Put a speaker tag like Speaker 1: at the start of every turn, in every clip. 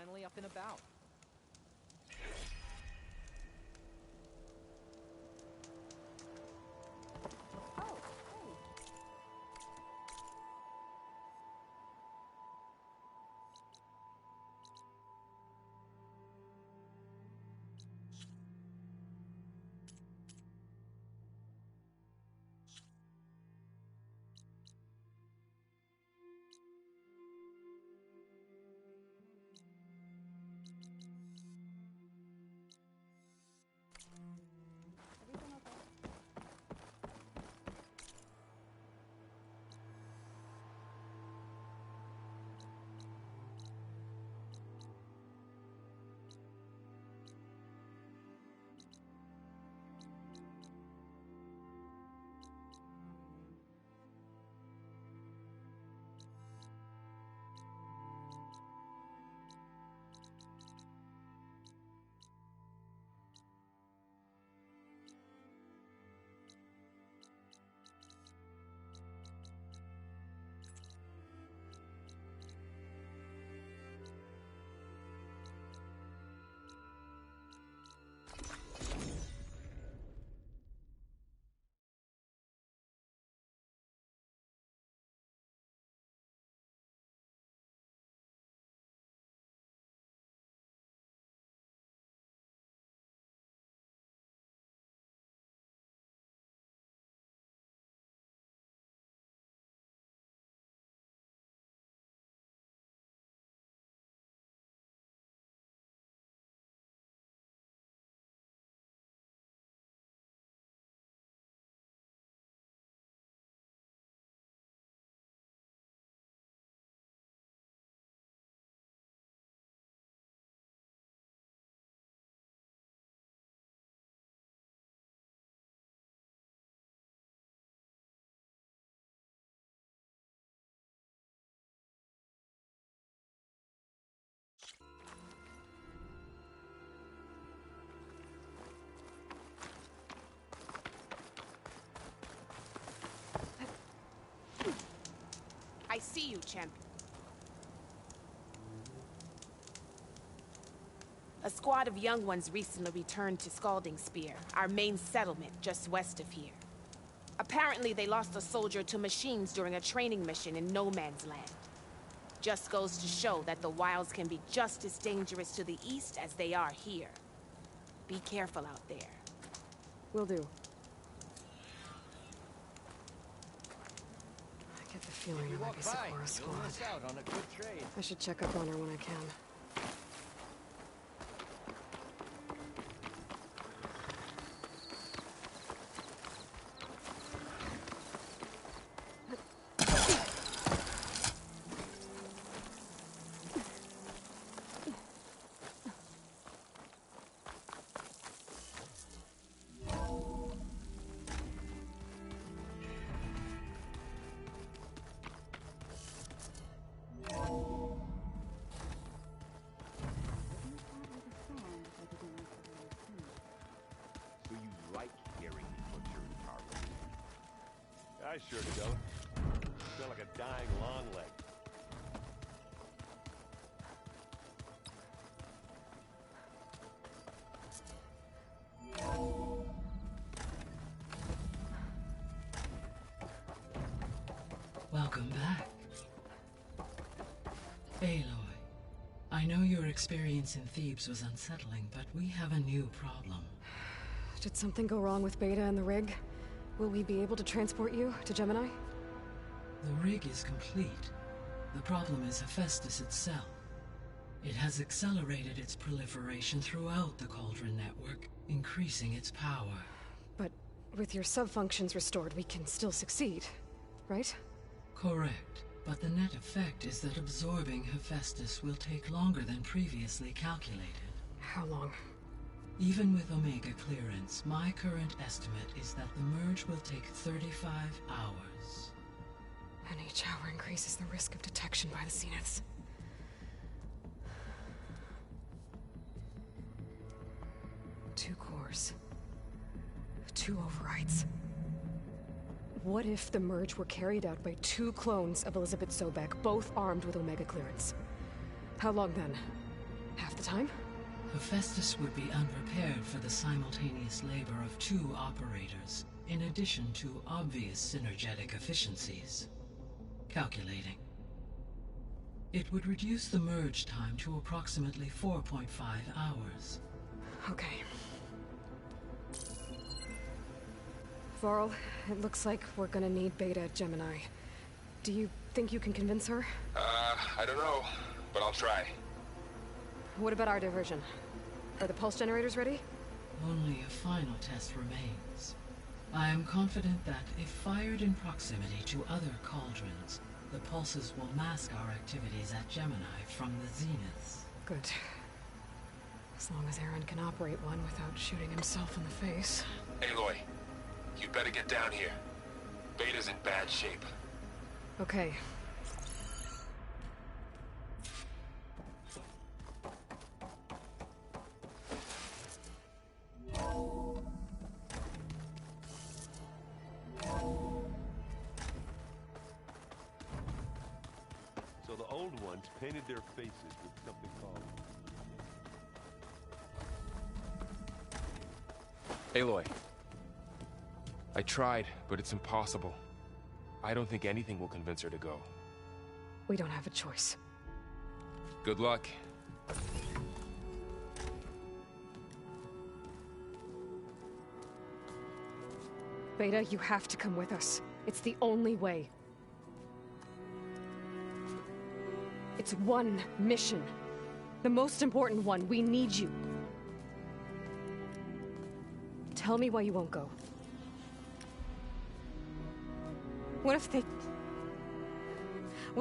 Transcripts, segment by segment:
Speaker 1: finally up and about.
Speaker 2: Oh, hey. Everything okay?
Speaker 3: I see you, champ. A squad of young ones recently returned to Scalding Spear, our main settlement just west of here. Apparently, they lost a soldier to machines during a training mission in No Man's Land. Just goes to show that the wilds can be just as dangerous to the east as they are here. Be careful out there.
Speaker 2: Will do. I get the feeling there might be Sakura squad.
Speaker 4: Out on a good trade.
Speaker 2: I should check up on her when I can.
Speaker 4: So you like hearing butchered target? I sure don't. You feel like a dying long leg.
Speaker 5: Welcome back. Aloy, I know your experience in Thebes was unsettling, but we have a new problem.
Speaker 2: Did something go wrong with Beta and the rig? Will we be able to transport you to Gemini?
Speaker 5: The rig is complete. The problem is Hephaestus itself. It has accelerated its proliferation throughout the Cauldron network, increasing its power.
Speaker 2: But with your sub-functions restored, we can still succeed, right?
Speaker 5: Correct, but the net effect is that absorbing Hephaestus will take longer than previously calculated.
Speaker 2: How long?
Speaker 5: Even with Omega clearance, my current estimate is that the merge will take 35 hours.
Speaker 2: And each hour increases the risk of detection by the Zeniths. Two cores. Two overrides. What if the merge were carried out by two clones of Elizabeth Sobek, both armed with Omega clearance? How long then? Half the time?
Speaker 5: Hephaestus would be unprepared for the simultaneous labor of two operators, in addition to obvious synergetic efficiencies. Calculating. It would reduce the merge time to approximately 4.5 hours.
Speaker 2: Okay. Varl, it looks like we're gonna need Beta at Gemini. Do you think you can convince her?
Speaker 1: I don't know, but I'll try.
Speaker 2: What about our diversion? Are the pulse generators ready?
Speaker 5: Only a final test remains. I am confident that if fired in proximity to other cauldrons, the pulses will mask our activities at Gemini from the zeniths.
Speaker 2: Good. As long as Aaron can operate one without shooting himself in the face.
Speaker 1: Aloy, you better get down here. Beta's in bad shape.
Speaker 2: Okay.
Speaker 4: So the old ones painted their faces with something called...
Speaker 1: Aloy. I tried, but it's impossible. I don't think anything will convince her to go.
Speaker 2: We don't have a choice.
Speaker 1: Good luck.
Speaker 2: Beta, you have to come with us. It's the only way. It's one mission. The most important one. We need you. Tell me why you won't go. What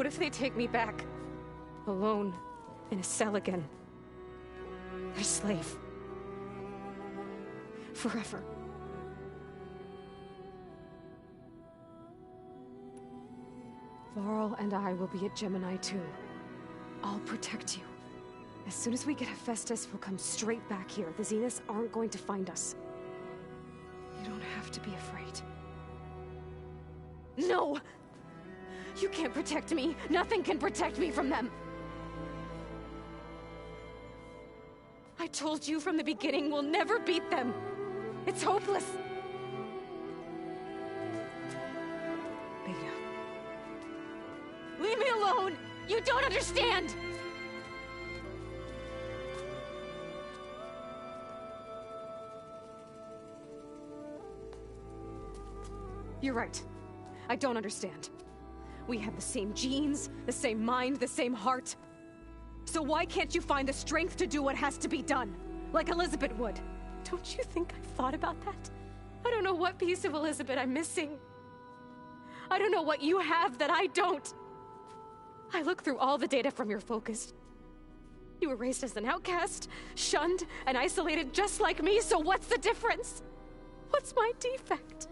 Speaker 2: if they take me back? Alone, in a cell again. A slave. Forever. Varl and I will be at Gemini too. I'll protect you. As soon as we get Hephaestus, we'll come straight back here. The Zeniths aren't going to find us. You don't have to be afraid. No! You can't protect me. Nothing can protect me from them. I told you from the beginning we'll never beat them. It's hopeless. Beta. Leave me alone! You don't understand! You're right. I don't understand. We have the same genes, the same mind, the same heart. So why can't you find the strength to do what has to be done? Like Elizabeth would. Don't you think I've thought about that? I don't know what piece of Elizabeth I'm missing. I don't know what you have that I don't. I look through all the data from your focus. You were raised as an outcast, shunned, and isolated just like me, so what's the difference? What's my defect?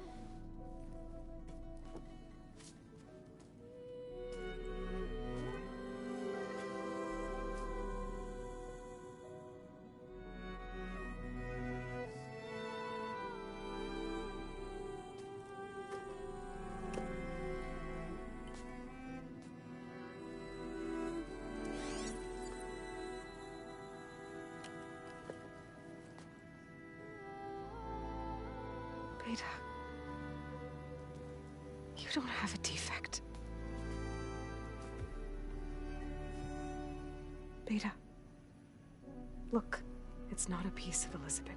Speaker 2: Beta, you don't have a defect. Beta, look, it's not a piece of Elizabeth.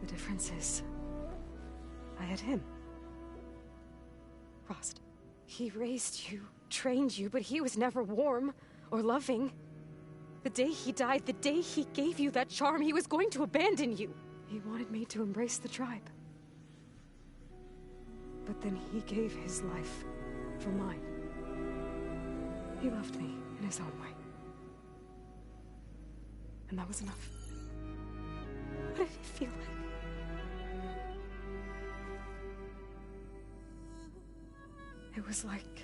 Speaker 2: The difference is, I had him. Frost. He raised you, trained you, but he was never warm or loving. The day he died, the day he gave you that charm, he was going to abandon you. He wanted me to embrace the tribe. But then he gave his life for mine. He loved me in his own way. And that was enough. What did it feel like? It was like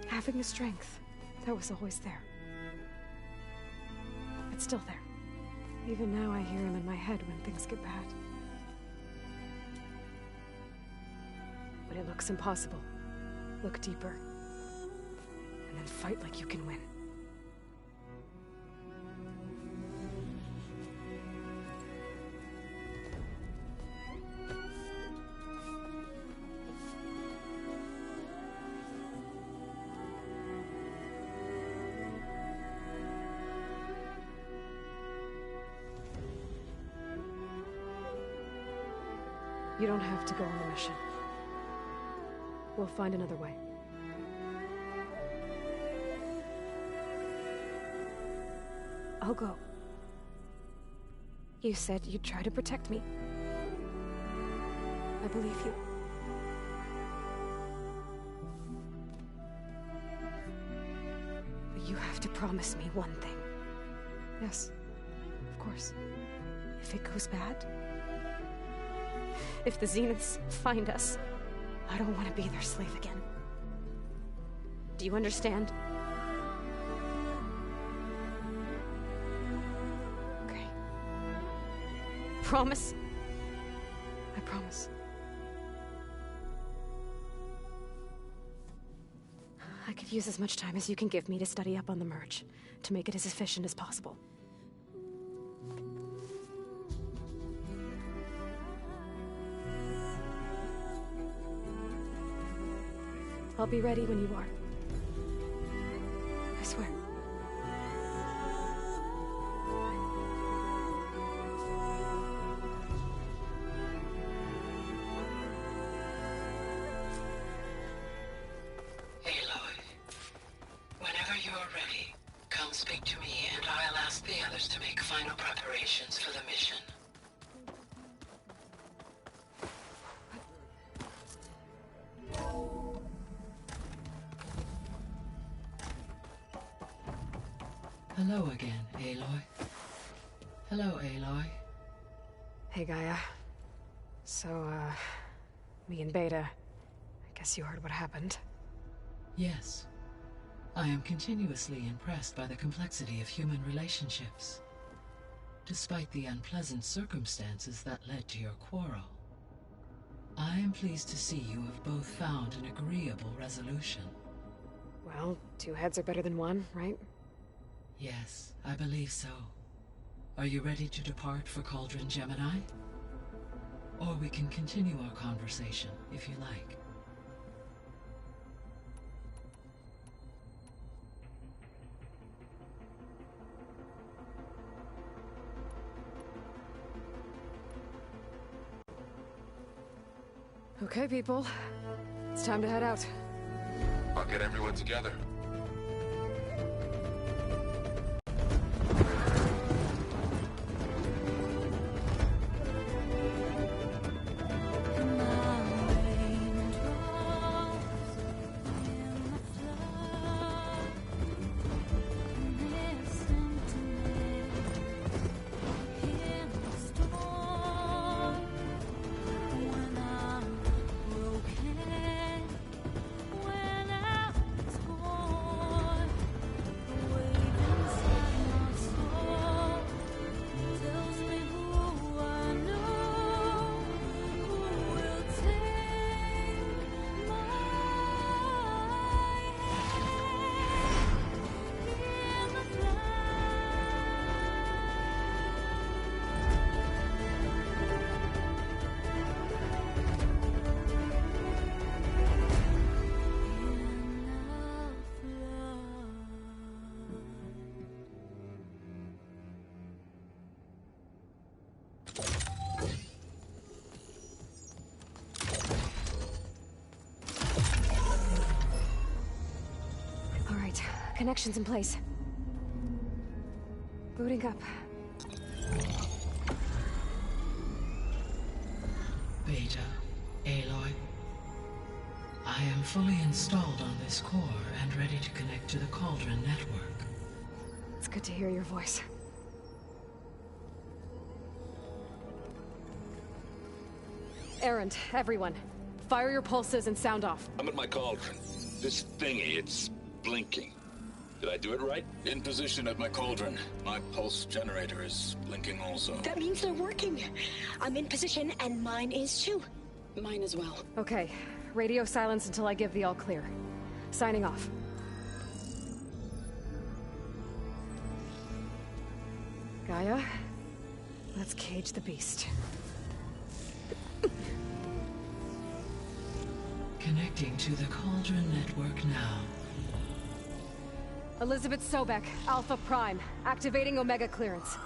Speaker 2: having the strength that was always there. It's still there. Even now I hear him in my head when things get bad. When it looks impossible, look deeper. and then fight like you can win. You don't have to go on the mission. We'll find another way. I'll go. You said you'd try to protect me. I believe you. But you have to promise me one thing. Yes, of course. If it goes bad, if the Zeniths find us, I don't want to be their slave again. Do you understand? Okay. Promise? I promise. I could use as much time as you can give me to study up on the merge, to make it as efficient as possible. I'll be ready when you are. I swear.
Speaker 5: Aloy, whenever you're ready, come speak to me and I'll ask the others to make final preparations for the mission. Hello again, Aloy. Hello, Aloy.
Speaker 2: Hey, Gaia. So, me and Beta, I guess you heard what happened.
Speaker 5: Yes. I am continuously impressed by the complexity of human relationships. Despite the unpleasant circumstances that led to your quarrel, I am pleased to see you have both found an agreeable resolution.
Speaker 2: Well, two heads are better than one, right?
Speaker 5: Yes, I believe so. Are you ready to depart for Cauldron Gemini? Or we can continue our conversation, if you like.
Speaker 2: Okay, people. It's time to head out.
Speaker 1: I'll get everyone together.
Speaker 2: Connections in place. Booting up.
Speaker 5: Beta, Aloy. I am fully installed on this core and ready to connect to the Cauldron network.
Speaker 2: It's good to hear your voice. Erend, everyone. Fire your pulses and sound off.
Speaker 6: I'm at my cauldron. This thingy, it's blinking. Did I do it right? In position at my cauldron. My pulse generator is blinking also.
Speaker 7: That means they're working. I'm in position, and mine is too.
Speaker 8: Mine as well.
Speaker 2: Okay. Radio silence until I give the all clear. Signing off. Gaia, let's cage the beast.
Speaker 5: Connecting to the Cauldron network now.
Speaker 2: Elizabeth Sobek, Alpha Prime, activating Omega clearance.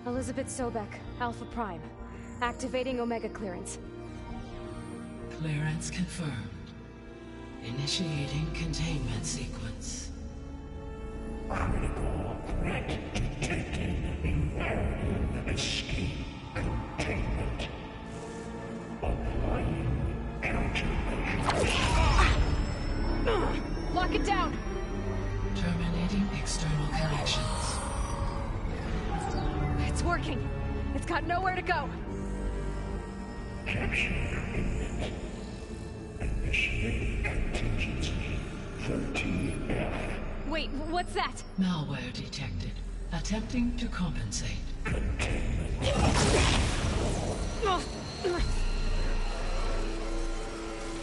Speaker 2: Elizabeth Sobek, Alpha Prime, activating Omega clearance.
Speaker 5: Clearance confirmed. Initiating containment sequence.
Speaker 8: Critical threat detected. Imperative escape containment. Applying countermeasures.
Speaker 2: Lock it down!
Speaker 5: Terminating external connections.
Speaker 2: It's working. It's got nowhere to go.
Speaker 8: Capture imminent. Initiate contingency 13F.
Speaker 2: Wait, what's that?
Speaker 5: Malware detected. Attempting to compensate.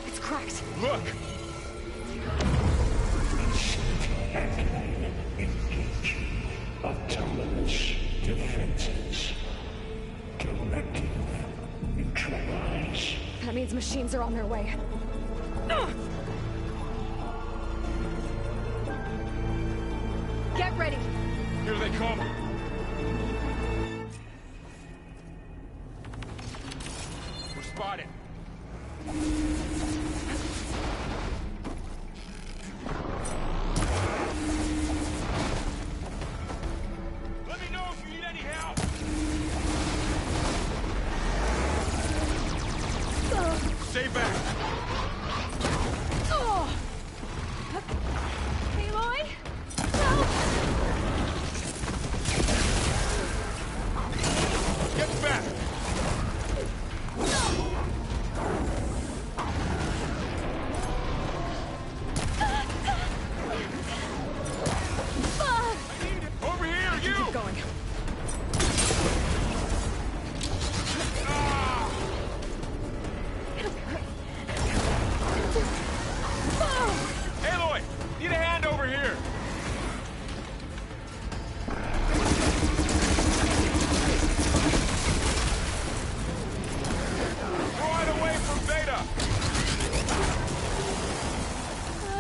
Speaker 2: It's cracked.
Speaker 1: Look!
Speaker 8: Engaging autonomous defenses. Directive neutralize.
Speaker 2: That means machines are on their way. Get ready!
Speaker 1: Here they come! We're spotted! Let me know if you need any help! Stay back!
Speaker 2: Aloy? Help!
Speaker 1: Get back! Over here, you!
Speaker 2: Keep going.
Speaker 1: Aloy! Need a hand over here! Right away from Beta!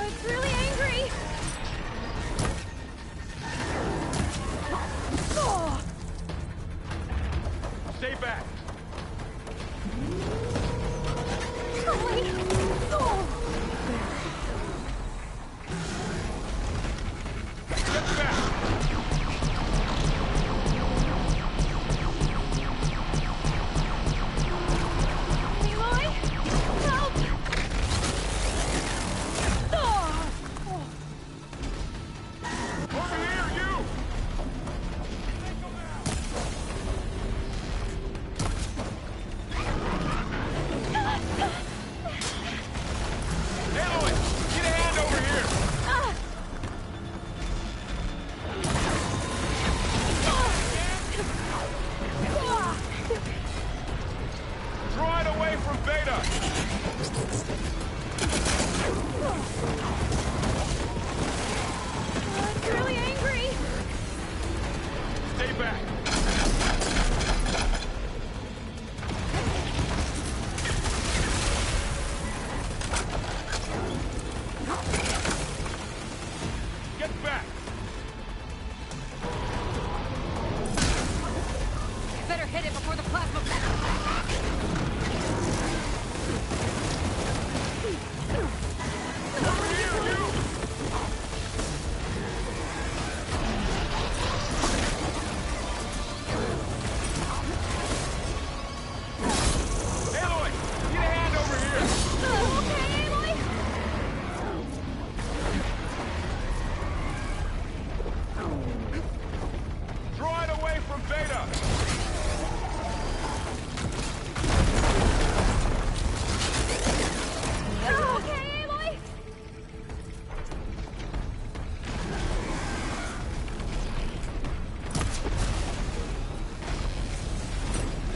Speaker 2: It's really angry!
Speaker 1: Stay back! Get back!
Speaker 2: Aloy? Help!
Speaker 1: Over here, you! Aloy! Get a hand over here! Right away from Beta!
Speaker 2: It's really angry!
Speaker 1: Stay back! Get back!
Speaker 2: Better hit it before the plasma...
Speaker 1: Over here, you! Aloy! Get a hand over here!
Speaker 2: Okay, Aloy?
Speaker 1: Right away from Beta!
Speaker 2: Okay, Aloy?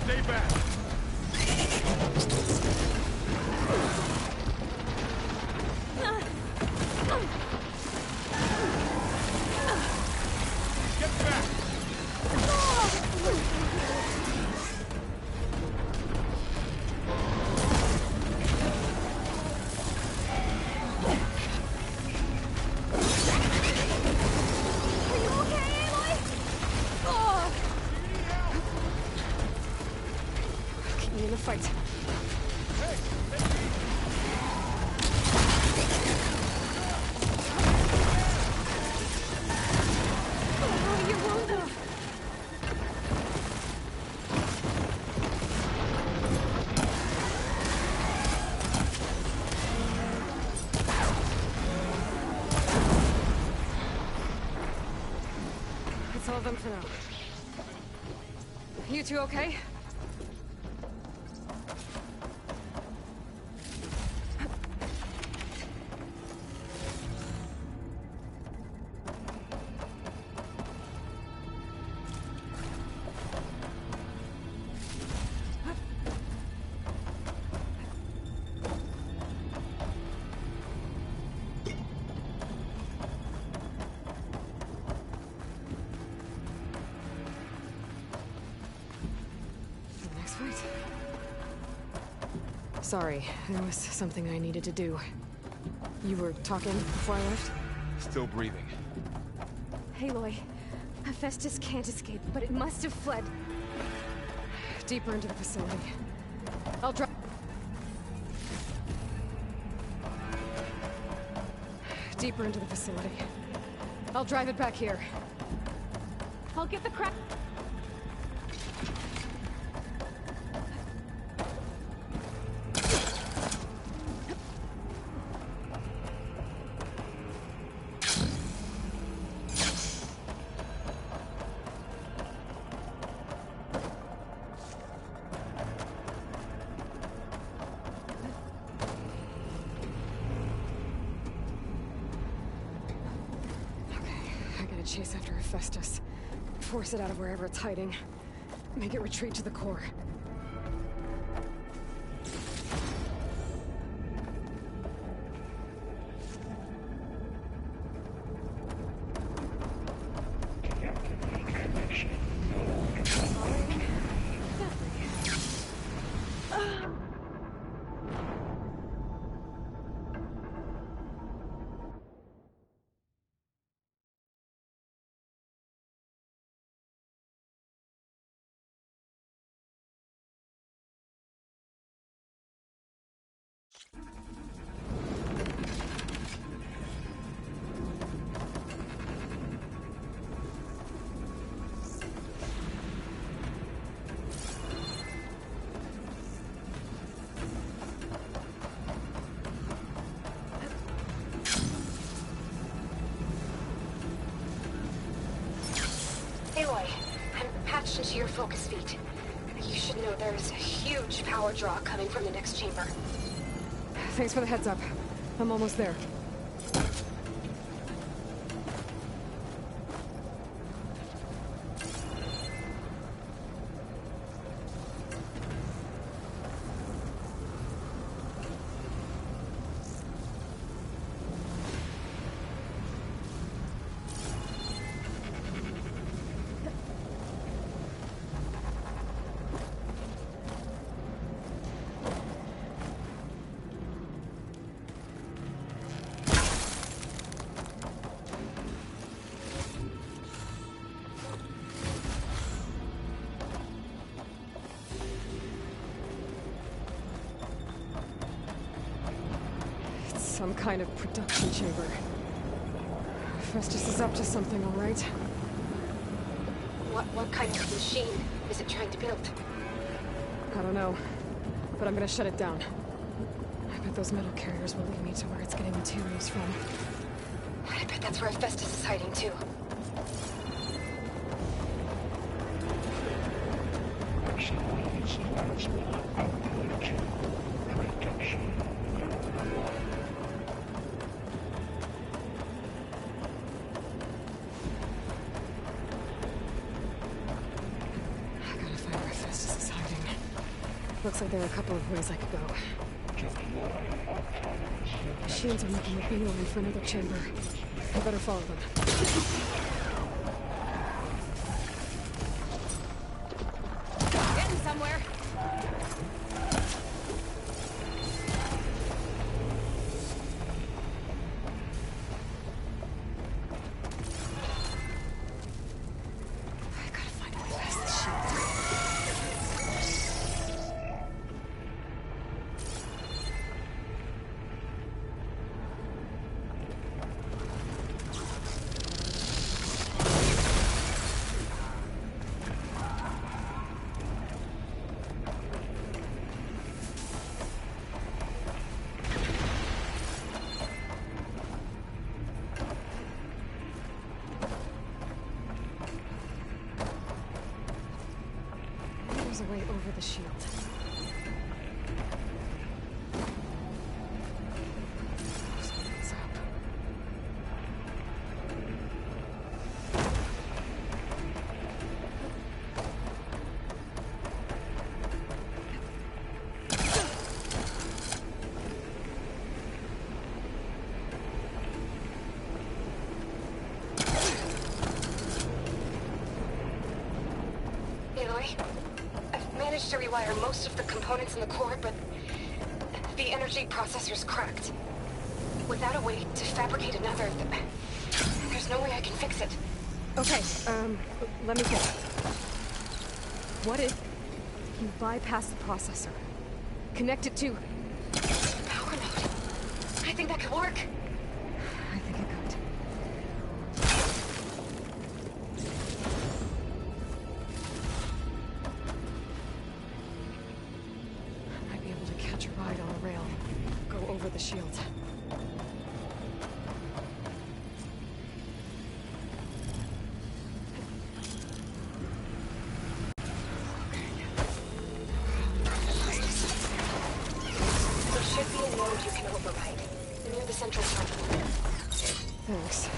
Speaker 1: Stay back!
Speaker 2: the fight. Oh, you won't. That's all of them for now. You two okay? Sorry, there was something I needed to do. You were talking before I left?
Speaker 1: Still breathing.
Speaker 2: Aloy, Hephaestus can't escape, but it must have fled deeper into the facility. I'll drop. Deeper into the facility. I'll drive it back here. I'll get the crap. Chase after Hephaestus. Force it out of wherever it's hiding. Make it retreat to the core.
Speaker 7: Aloy, I'm patched into your focus feed. You should know there's a huge power draw coming from the next chamber.
Speaker 2: Thanks for the heads up. I'm almost there. Some kind of production chamber. Festus is up to something, all right?
Speaker 7: What kind of machine is it trying to build?
Speaker 2: I don't know, but I'm gonna shut it down. I bet those metal carriers will lead me to where it's getting materials from.
Speaker 7: I bet that's where Hephaestus is hiding too.
Speaker 2: Looks like there are a couple of ways I could go. Machines are making a beeline for another chamber. I better follow them.
Speaker 3: Getting somewhere.
Speaker 2: over the shield. Something's up.
Speaker 7: Aloy, I've managed to rewire most of the components in the core, but the energy processor's cracked. Without a way to fabricate another, there's no way I can fix it.
Speaker 2: Okay, let me guess. What if you bypass the processor? Connect it to...
Speaker 7: Power node. I think that could work.
Speaker 2: I think it could. I might be able to catch a ride on a rail. Go over the shield.
Speaker 7: There should be a node you can override, near the central terminal.
Speaker 2: Thanks.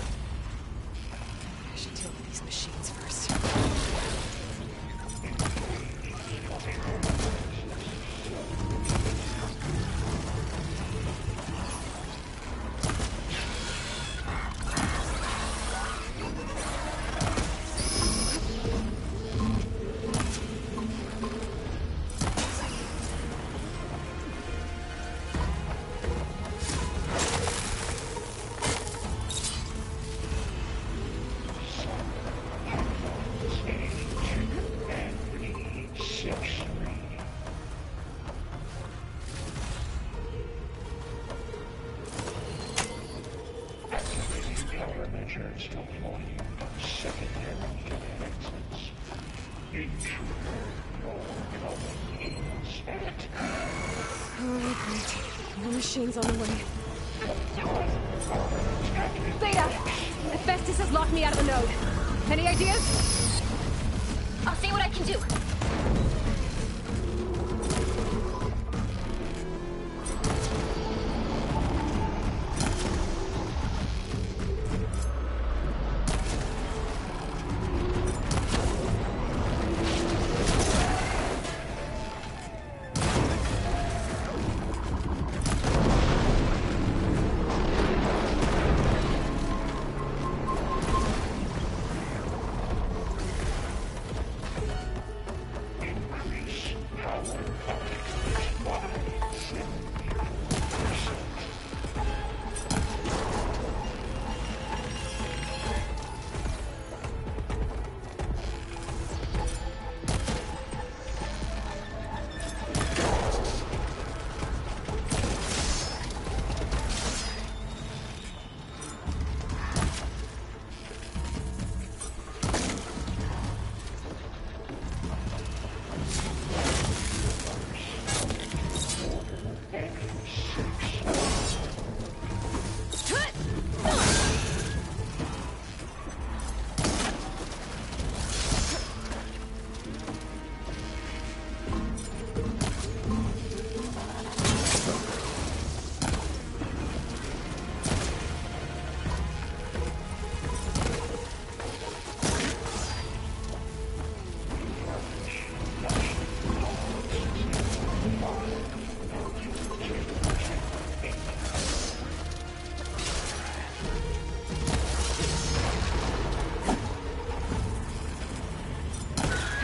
Speaker 2: I should deal with these machines first.
Speaker 8: Countermeasures deploying secondary defenses. Intruder, your coming is at.
Speaker 2: Oh, great. More machines on the way. Theta! Hephaestus has locked me out of the node. Any ideas?
Speaker 7: I'll see what I can do.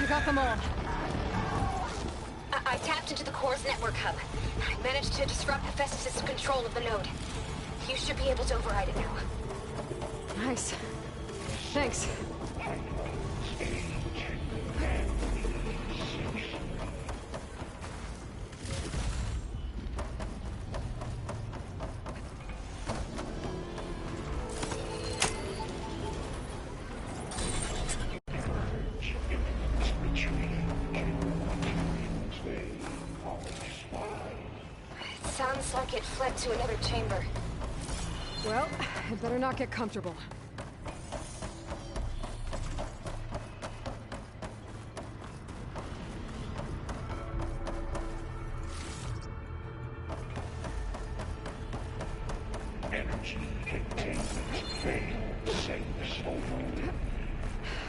Speaker 2: Got them all.
Speaker 7: I tapped into the core's network hub. I managed to disrupt Hephaestus' control of the node. You should be able to override it now.
Speaker 2: Nice. Thanks.
Speaker 7: Sounds like it fled to another chamber.
Speaker 2: Well, I better not get comfortable.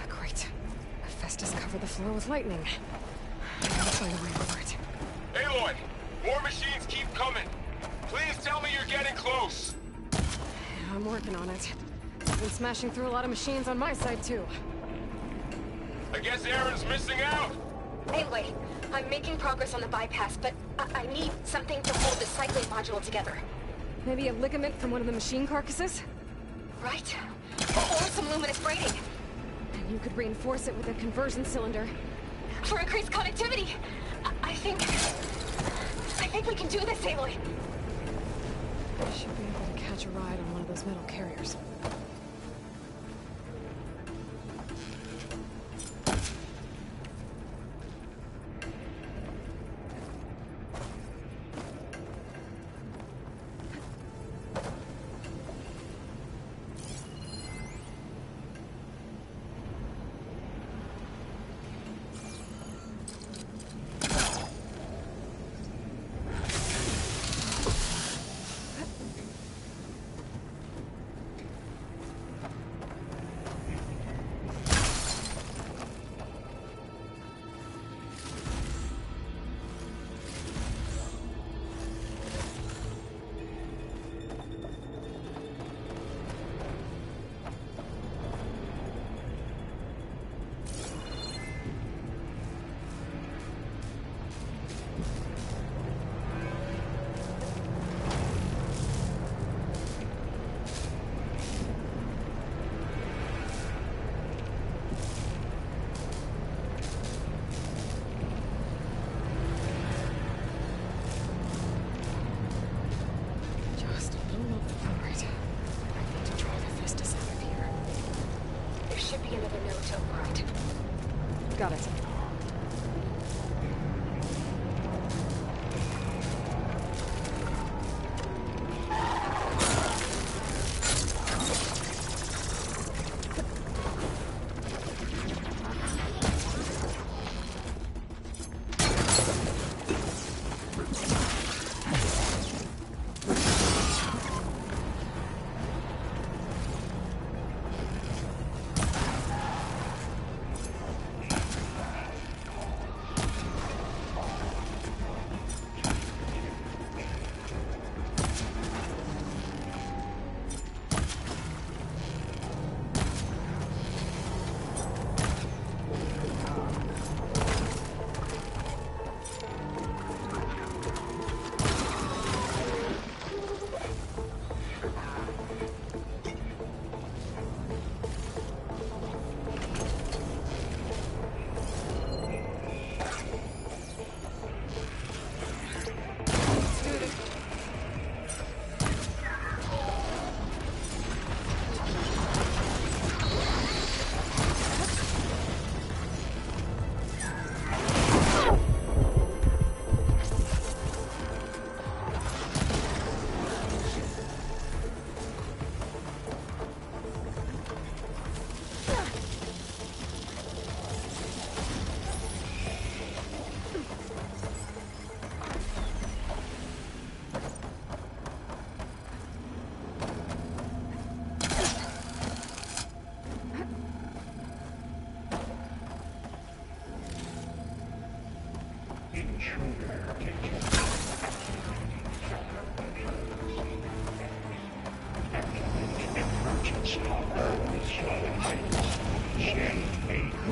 Speaker 2: Great. Hephaestus covered the floor with lightning. I gotta find a way over it.
Speaker 1: Aloy! More machines keep coming! Please tell me you're getting close!
Speaker 2: Yeah, I'm working on it. I've been smashing through a lot of machines on my side, too.
Speaker 1: I guess Aaron's missing out!
Speaker 7: Anyway, I'm making progress on the bypass, but I need something to hold the cycling module together.
Speaker 2: Maybe a ligament from one of the machine carcasses?
Speaker 7: Right? Or some luminous braiding.
Speaker 2: And you could reinforce it with a conversion cylinder.
Speaker 7: For increased connectivity. I think we can do this, Aloy.
Speaker 2: I should be able to catch a ride on one of those metal carriers. Got it.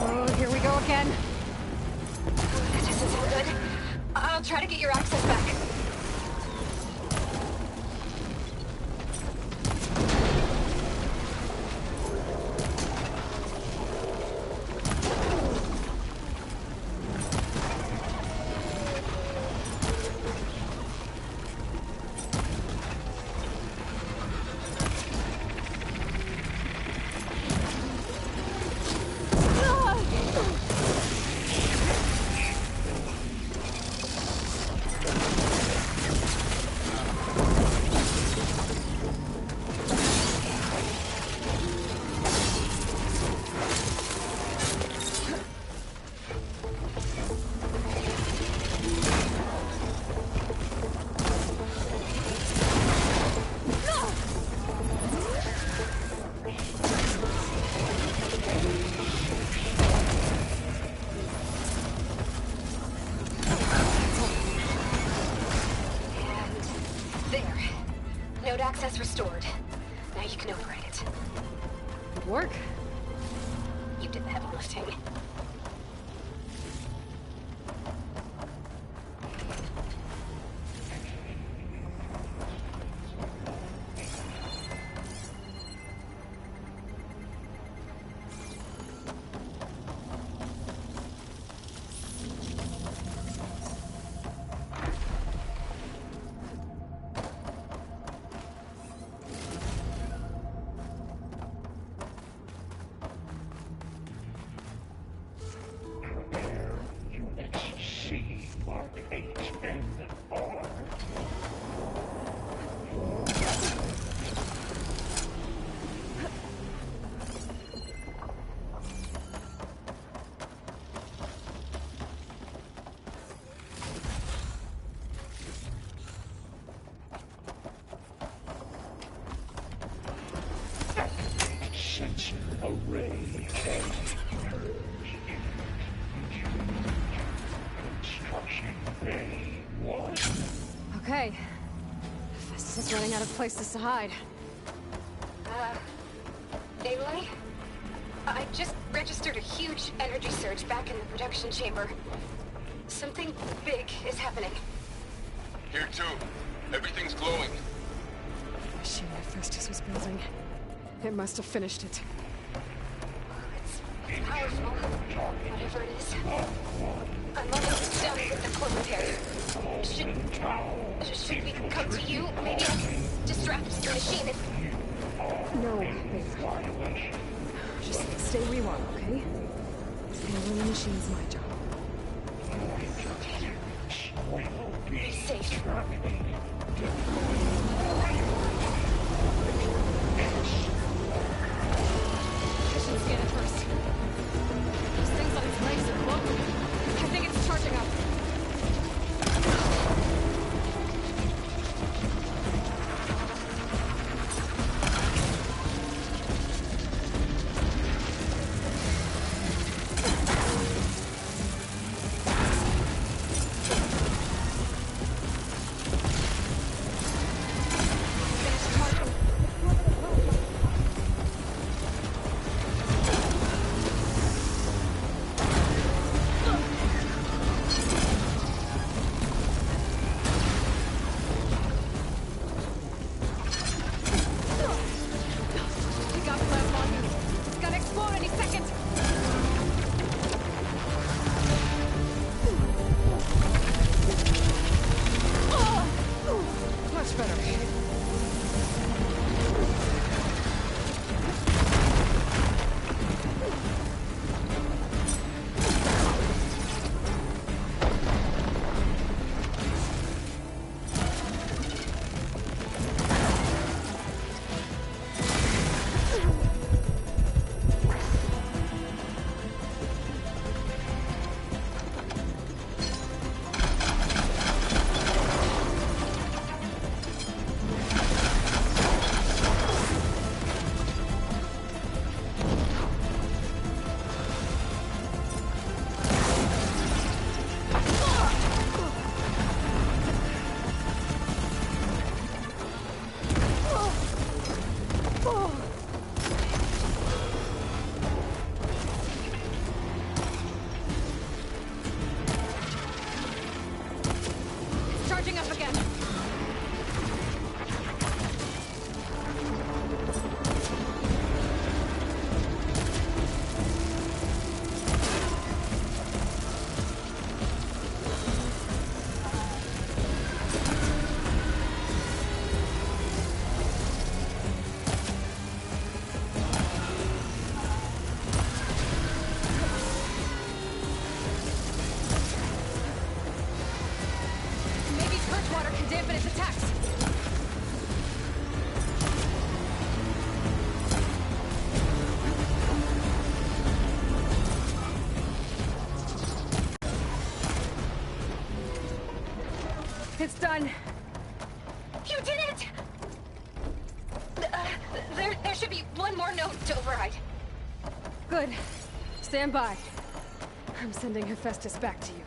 Speaker 2: Oh, here we go again.
Speaker 7: This isn't so good. I'll try to get your access back. access restored. Now you can override it.
Speaker 2: Good work.
Speaker 7: You did the heavy lifting.
Speaker 2: Okay. Festus is running out of places to hide.
Speaker 7: Aloy? I just registered a huge energy surge back in the production chamber. Something big is happening.
Speaker 6: Here too. Everything's glowing.
Speaker 2: The machine that Festus was building. It must have finished it.
Speaker 7: It's powerful. Whatever it is. I'm almost done with the core repair. Should we come to you? Maybe I can distract the machine if...
Speaker 2: No, babe. Just stay where you are, okay? Handling the machine's my job.
Speaker 7: Be safe.
Speaker 2: I should scan it first. Those things on its legs are glowing. I think it's charging up. It's done.
Speaker 7: You did it! There should be one more note to override.
Speaker 2: Good. Stand by. I'm sending Hephaestus back to you.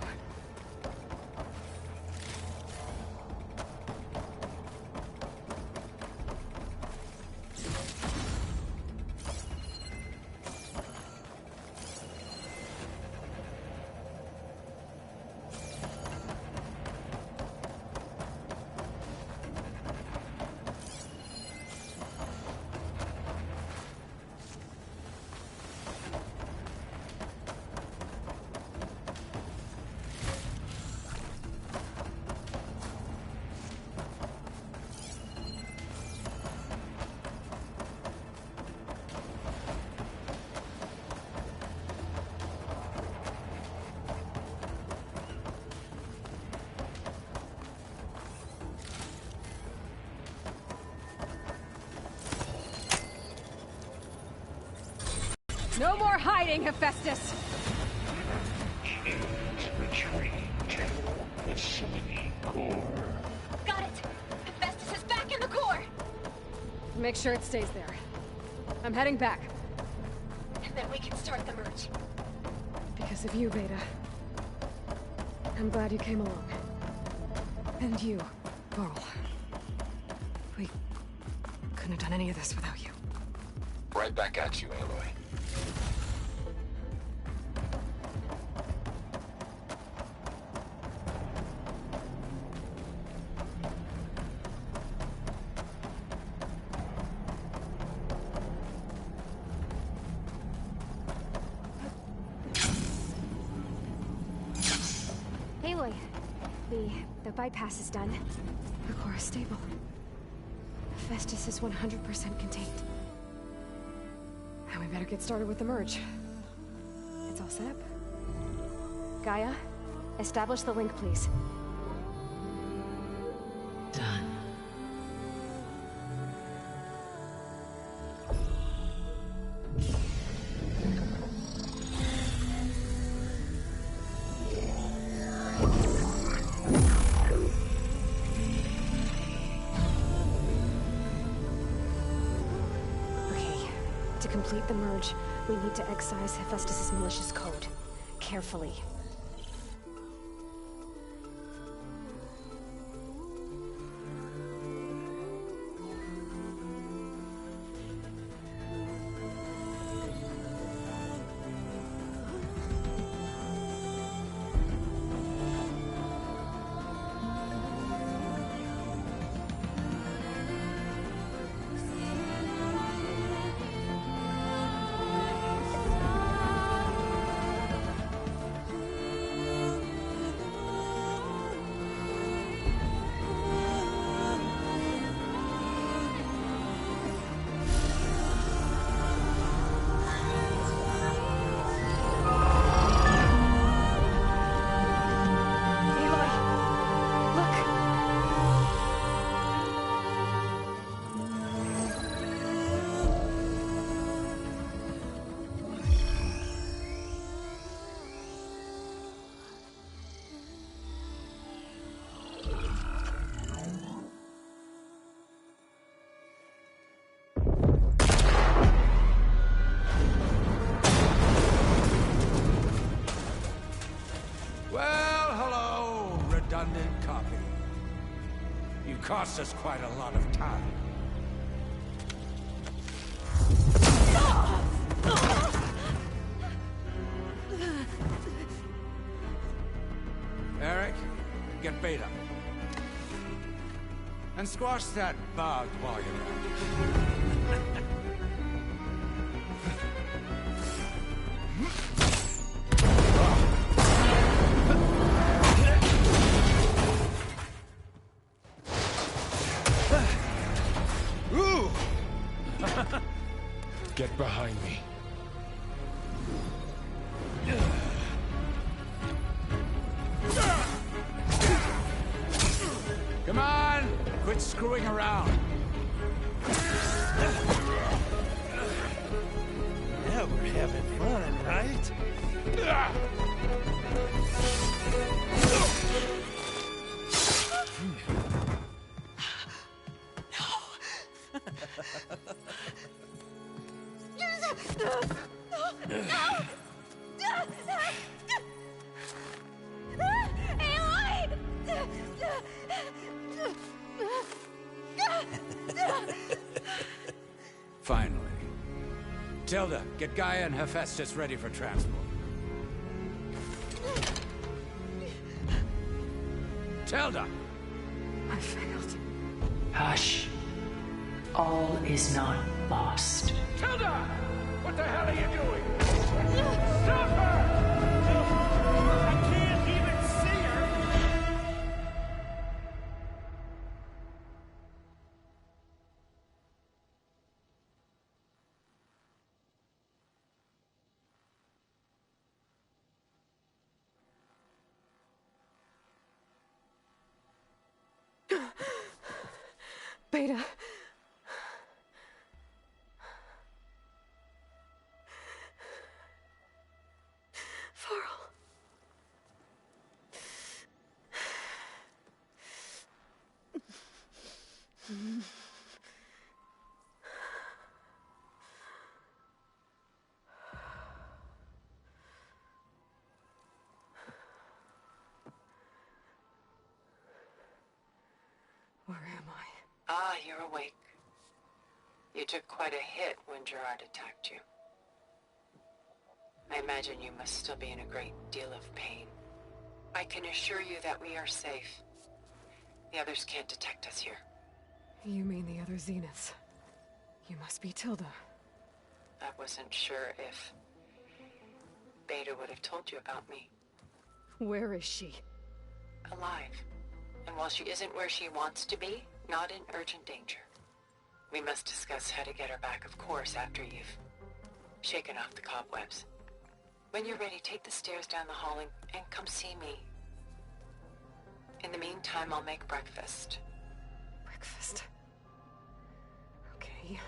Speaker 2: No more hiding, Hephaestus!
Speaker 8: Retreat to the city core.
Speaker 7: Got it! Hephaestus is back in the core!
Speaker 2: Make sure it stays there. I'm heading back.
Speaker 7: And then we can start the merge.
Speaker 2: Because of you, Beta. I'm glad you came along. And you, Varl. We couldn't have done any of this without you.
Speaker 6: Right back at you, Aloy.
Speaker 2: Aloy, the bypass is done. The core is stable. Hephaestus is 100% contained. And we better get started with the merge. It's all set up. Gaia, establish the link, please.
Speaker 5: Done.
Speaker 2: Okay, to complete the merge, we need to excise Hephaestus' malicious code. Carefully.
Speaker 9: Well, hello, redundant copy. You cost us quite a lot of time. Eric, get Beta. And squash that bug while you're at it.
Speaker 1: Get behind me.
Speaker 9: Come on! Quit screwing around.
Speaker 10: Yeah, we're having fun, right?
Speaker 9: Finally. Tilda, get Gaia and Hephaestus ready for transport. Tilda!
Speaker 2: I failed.
Speaker 5: Hush. All is not lost.
Speaker 9: Tilda! What the hell are you doing? Stop her!
Speaker 10: I can't even see her!
Speaker 2: Beta. Where am I?
Speaker 11: Ah, you're awake. You took quite a hit when Gerard attacked you. I imagine you must still be in a great deal of pain. I can assure you that we are safe. The others can't detect us here.
Speaker 2: You mean the other Zeniths? You must be Tilda.
Speaker 11: I wasn't sure if Beta would have told you about me.
Speaker 2: Where is she?
Speaker 11: Alive. And while she isn't where she wants to be, not in urgent danger. We must discuss how to get her back, of course, after you've shaken off the cobwebs. When you're ready, take the stairs down the hall and come see me. In the meantime, I'll make breakfast.
Speaker 2: Breakfast? Okay.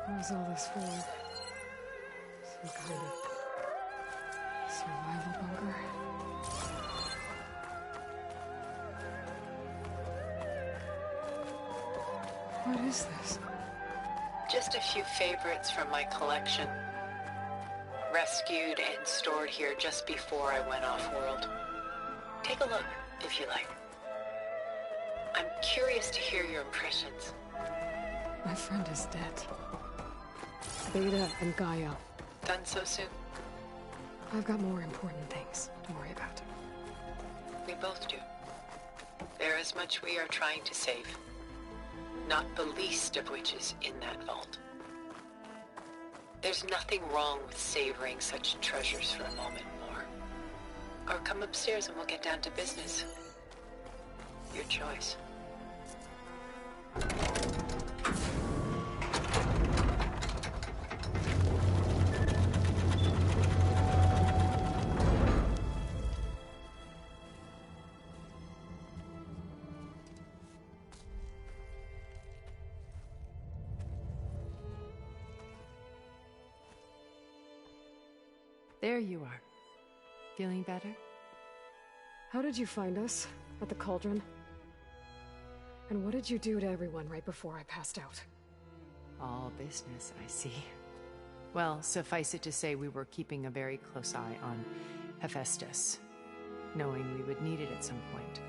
Speaker 2: What was all this for? Some kind of survival bunker? What is this?
Speaker 11: Just a few favorites from my collection. Rescued and stored here just before I went off-world. Take a look, if you like. I'm curious to hear your impressions.
Speaker 2: My friend is dead. Beta and Gaia.
Speaker 11: Done so soon?
Speaker 2: I've got more important things to worry about.
Speaker 11: We both do. There is much we are trying to save. Not the least of which is in that vault. There's nothing wrong with savoring such treasures for a moment more. Or come upstairs and we'll get down to business. Your choice.
Speaker 12: There you are. Feeling better?
Speaker 2: How did you find us? At the Cauldron? And what did you do to everyone right before I passed out?
Speaker 12: All business, I see. Well, suffice it to say we were keeping a very close eye on Hephaestus, knowing we would need it at some point.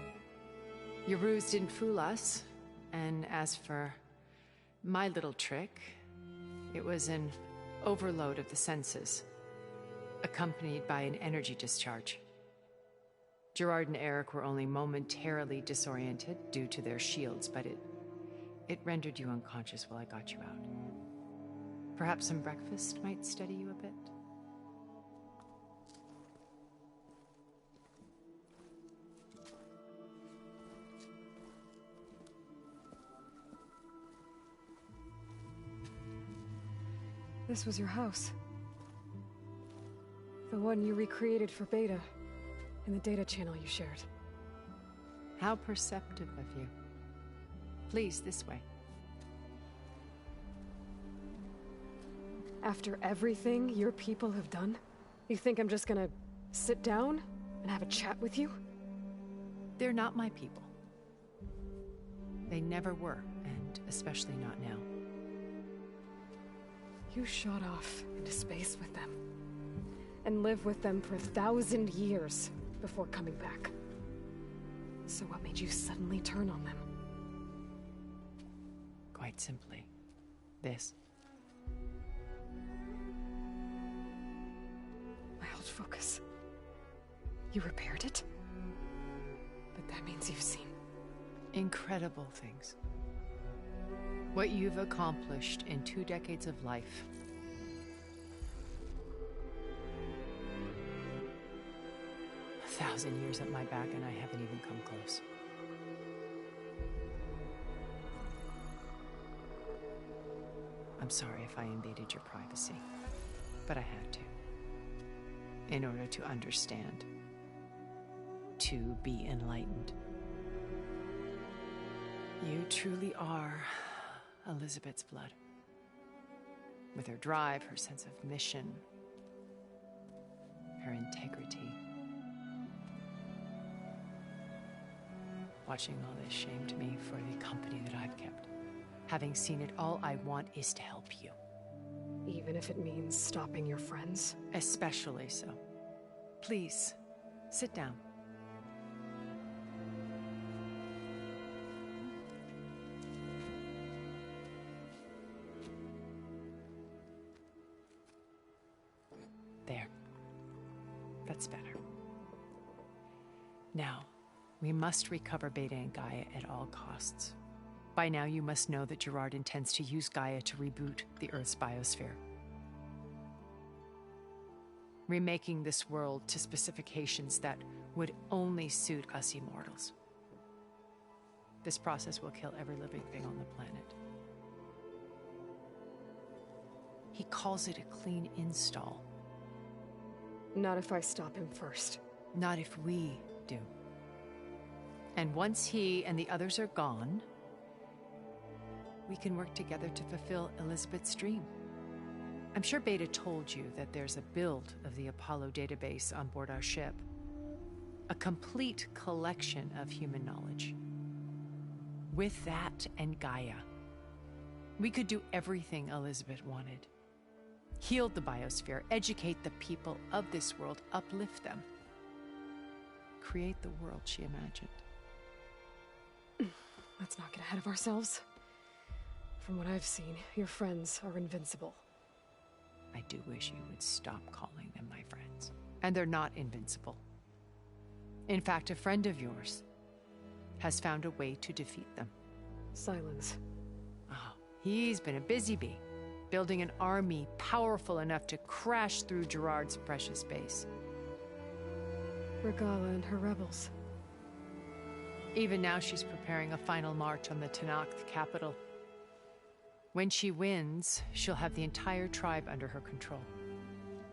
Speaker 12: Your ruse didn't fool us, and as for my little trick, it was an overload of the senses, accompanied by an energy discharge. Gerard and Eric were only momentarily disoriented due to their shields, but it rendered you unconscious while I got you out. Perhaps some breakfast might steady you a bit?
Speaker 2: This was your house. The one you recreated for Beta, in the data channel you shared.
Speaker 12: How perceptive of you. Please, this way.
Speaker 2: After everything your people have done, you think I'm just gonna sit down and have a chat with you?
Speaker 12: They're not my people. They never were, and especially not now.
Speaker 2: You shot off into space with them, and lived with them for 1,000 years before coming back. So what made you suddenly turn on them?
Speaker 12: Quite simply, this.
Speaker 2: My old focus. You repaired it? But that means you've seen...
Speaker 12: incredible things. What you've accomplished in 2 decades of life. A 1,000 years at my back and I haven't even come close. I'm sorry if I invaded your privacy. But I had to. In order to understand. To be enlightened. You truly are Elizabeth's blood. With her drive, her sense of mission, her integrity. Watching all this shamed me for the company that I've kept. Having seen it, all I want is to help you.
Speaker 2: Even if it means stopping your friends?
Speaker 12: Especially so. Please, sit down. There. That's better. Now, we must recover Beta and Gaia at all costs. By now, you must know that Gerard intends to use Gaia to reboot the Earth's biosphere. Remaking this world to specifications that would only suit us immortals. This process will kill every living thing on the planet. He calls it a clean install.
Speaker 2: Not if I stop him first.
Speaker 12: Not if we do. And once he and the others are gone, we can work together to fulfill Elizabeth's dream. I'm sure Beta told you that there's a build of the Apollo database on board our ship. A complete collection of human knowledge. With that and Gaia, we could do everything Elizabeth wanted. Heal the biosphere, educate the people of this world, uplift them. Create the world she imagined.
Speaker 2: Let's not get ahead of ourselves. From what I've seen, your friends are invincible.
Speaker 12: I do wish you would stop calling them my friends. And they're not invincible. In fact, a friend of yours has found a way to defeat them.
Speaker 2: Silence.
Speaker 12: Oh, he's been a busy bee, building an army powerful enough to crash through Gerard's precious base.
Speaker 2: Regala and her rebels.
Speaker 12: Even now, she's preparing a final march on the Tenakth capital. When she wins, she'll have the entire tribe under her control.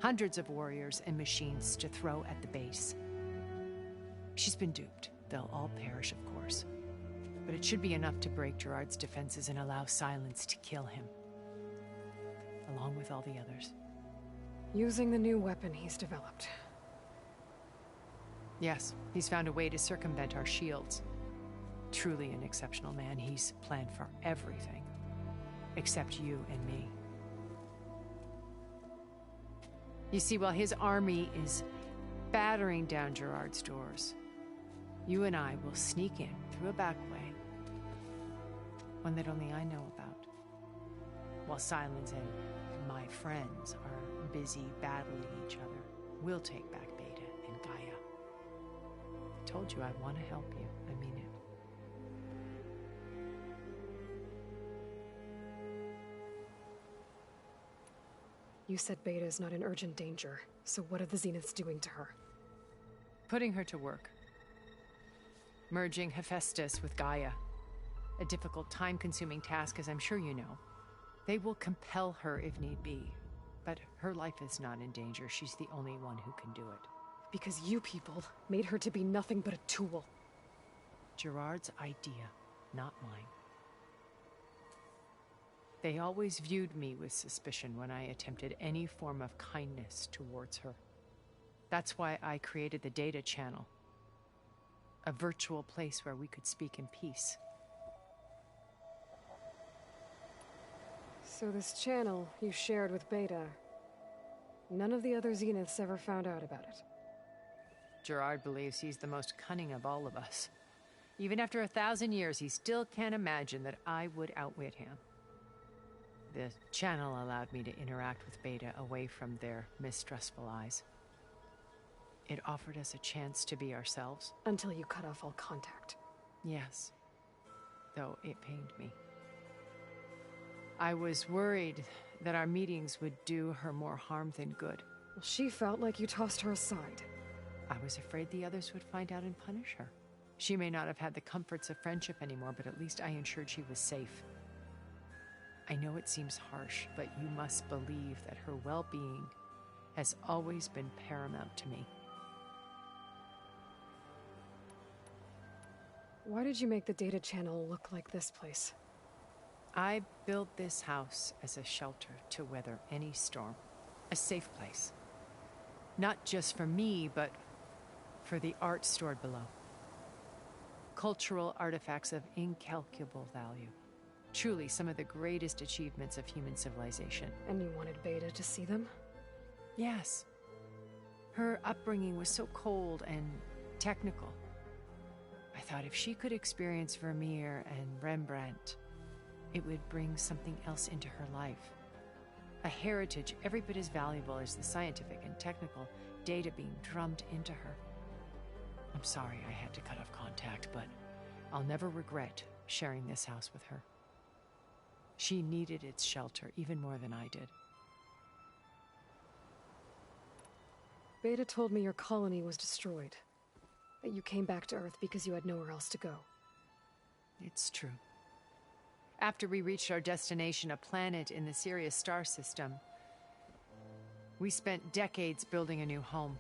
Speaker 12: Hundreds of warriors and machines to throw at the base. She's been duped. They'll all perish, of course. But it should be enough to break Gerard's defenses and allow Silence to kill him. Along with all the others.
Speaker 2: Using the new weapon he's developed.
Speaker 12: Yes, he's found a way to circumvent our shields. Truly an exceptional man. He's planned for everything. Except you and me. You see, while his army is battering down Gerard's doors, you and I will sneak in through a back way. One that only I know about. While Silence and my friends are busy battling each other, we'll take back Beta and Gaia. I told you I want to help you. I mean it.
Speaker 2: You said Beta is not in urgent danger, so what are the Zeniths doing to her?
Speaker 12: Putting her to work. Merging Hephaestus with Gaia. A difficult, time-consuming task, as I'm sure you know. They will compel her if need be. But her life is not in danger. She's the only one who can do it.
Speaker 2: Because you people made her to be nothing but a tool.
Speaker 12: Gerard's idea, not mine. They always viewed me with suspicion when I attempted any form of kindness towards her. That's why I created the data channel. A virtual place where we could speak in peace.
Speaker 2: So this channel you shared with Beta, none of the other Zeniths ever found out about it?
Speaker 12: Gerard believes he's the most cunning of all of us. Even after 1,000 years, he still can't imagine that I would outwit him. The channel allowed me to interact with Beta away from their mistrustful eyes. It offered us a chance to be ourselves.
Speaker 2: Until you cut off all contact.
Speaker 12: Yes. Though it pained me. I was worried that our meetings would do her more harm than good.
Speaker 2: Well, she felt like you tossed her aside.
Speaker 12: I was afraid the others would find out and punish her. She may not have had the comforts of friendship anymore, but at least I ensured she was safe. I know it seems harsh, but you must believe that her well-being has always been paramount to me.
Speaker 2: Why did you make the data channel look like this place?
Speaker 12: I built this house as a shelter to weather any storm. A safe place. Not just for me, but for the art stored below. Cultural artifacts of incalculable value. Truly some of the greatest achievements of human civilization.
Speaker 2: And you wanted Beta to see them?
Speaker 12: Yes. Her upbringing was so cold and technical. I thought if she could experience Vermeer and Rembrandt, it would bring something else into her life. A heritage every bit as valuable as the scientific and technical data being drummed into her. I'm sorry I had to cut off contact, but I'll never regret sharing this house with her. She needed its shelter even more than I did.
Speaker 2: Beta told me your colony was destroyed. That you came back to Earth because you had nowhere else to go.
Speaker 12: It's true. After we reached our destination, a planet in the Sirius star system, we spent decades building a new home.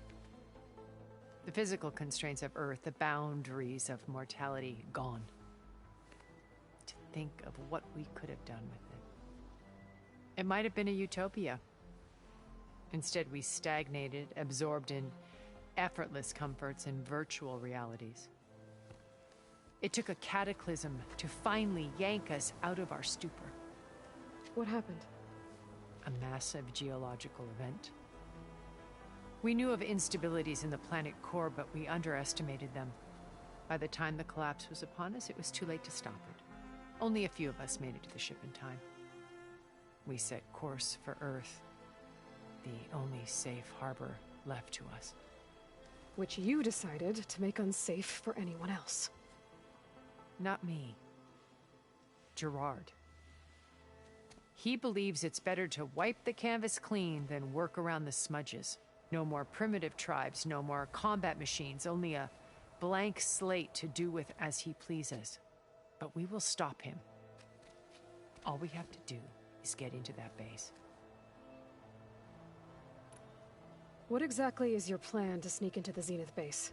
Speaker 12: The physical constraints of Earth, the boundaries of mortality, gone. To think of what we could have done with it. It might have been a utopia. Instead, we stagnated, absorbed in effortless comforts and virtual realities. It took a cataclysm to finally yank us out of our stupor.
Speaker 2: What happened?
Speaker 12: A massive geological event. We knew of instabilities in the planet core, but we underestimated them. By the time the collapse was upon us, it was too late to stop it. Only a few of us made it to the ship in time. We set course for Earth, the only safe harbor left to us.
Speaker 2: Which you decided to make unsafe for anyone else.
Speaker 12: Not me. Gerard. He believes it's better to wipe the canvas clean than work around the smudges. No more primitive tribes, no more combat machines, only a blank slate to do with as he pleases. But we will stop him. All we have to do is get into that base.
Speaker 2: What exactly is your plan to sneak into the Zenith base?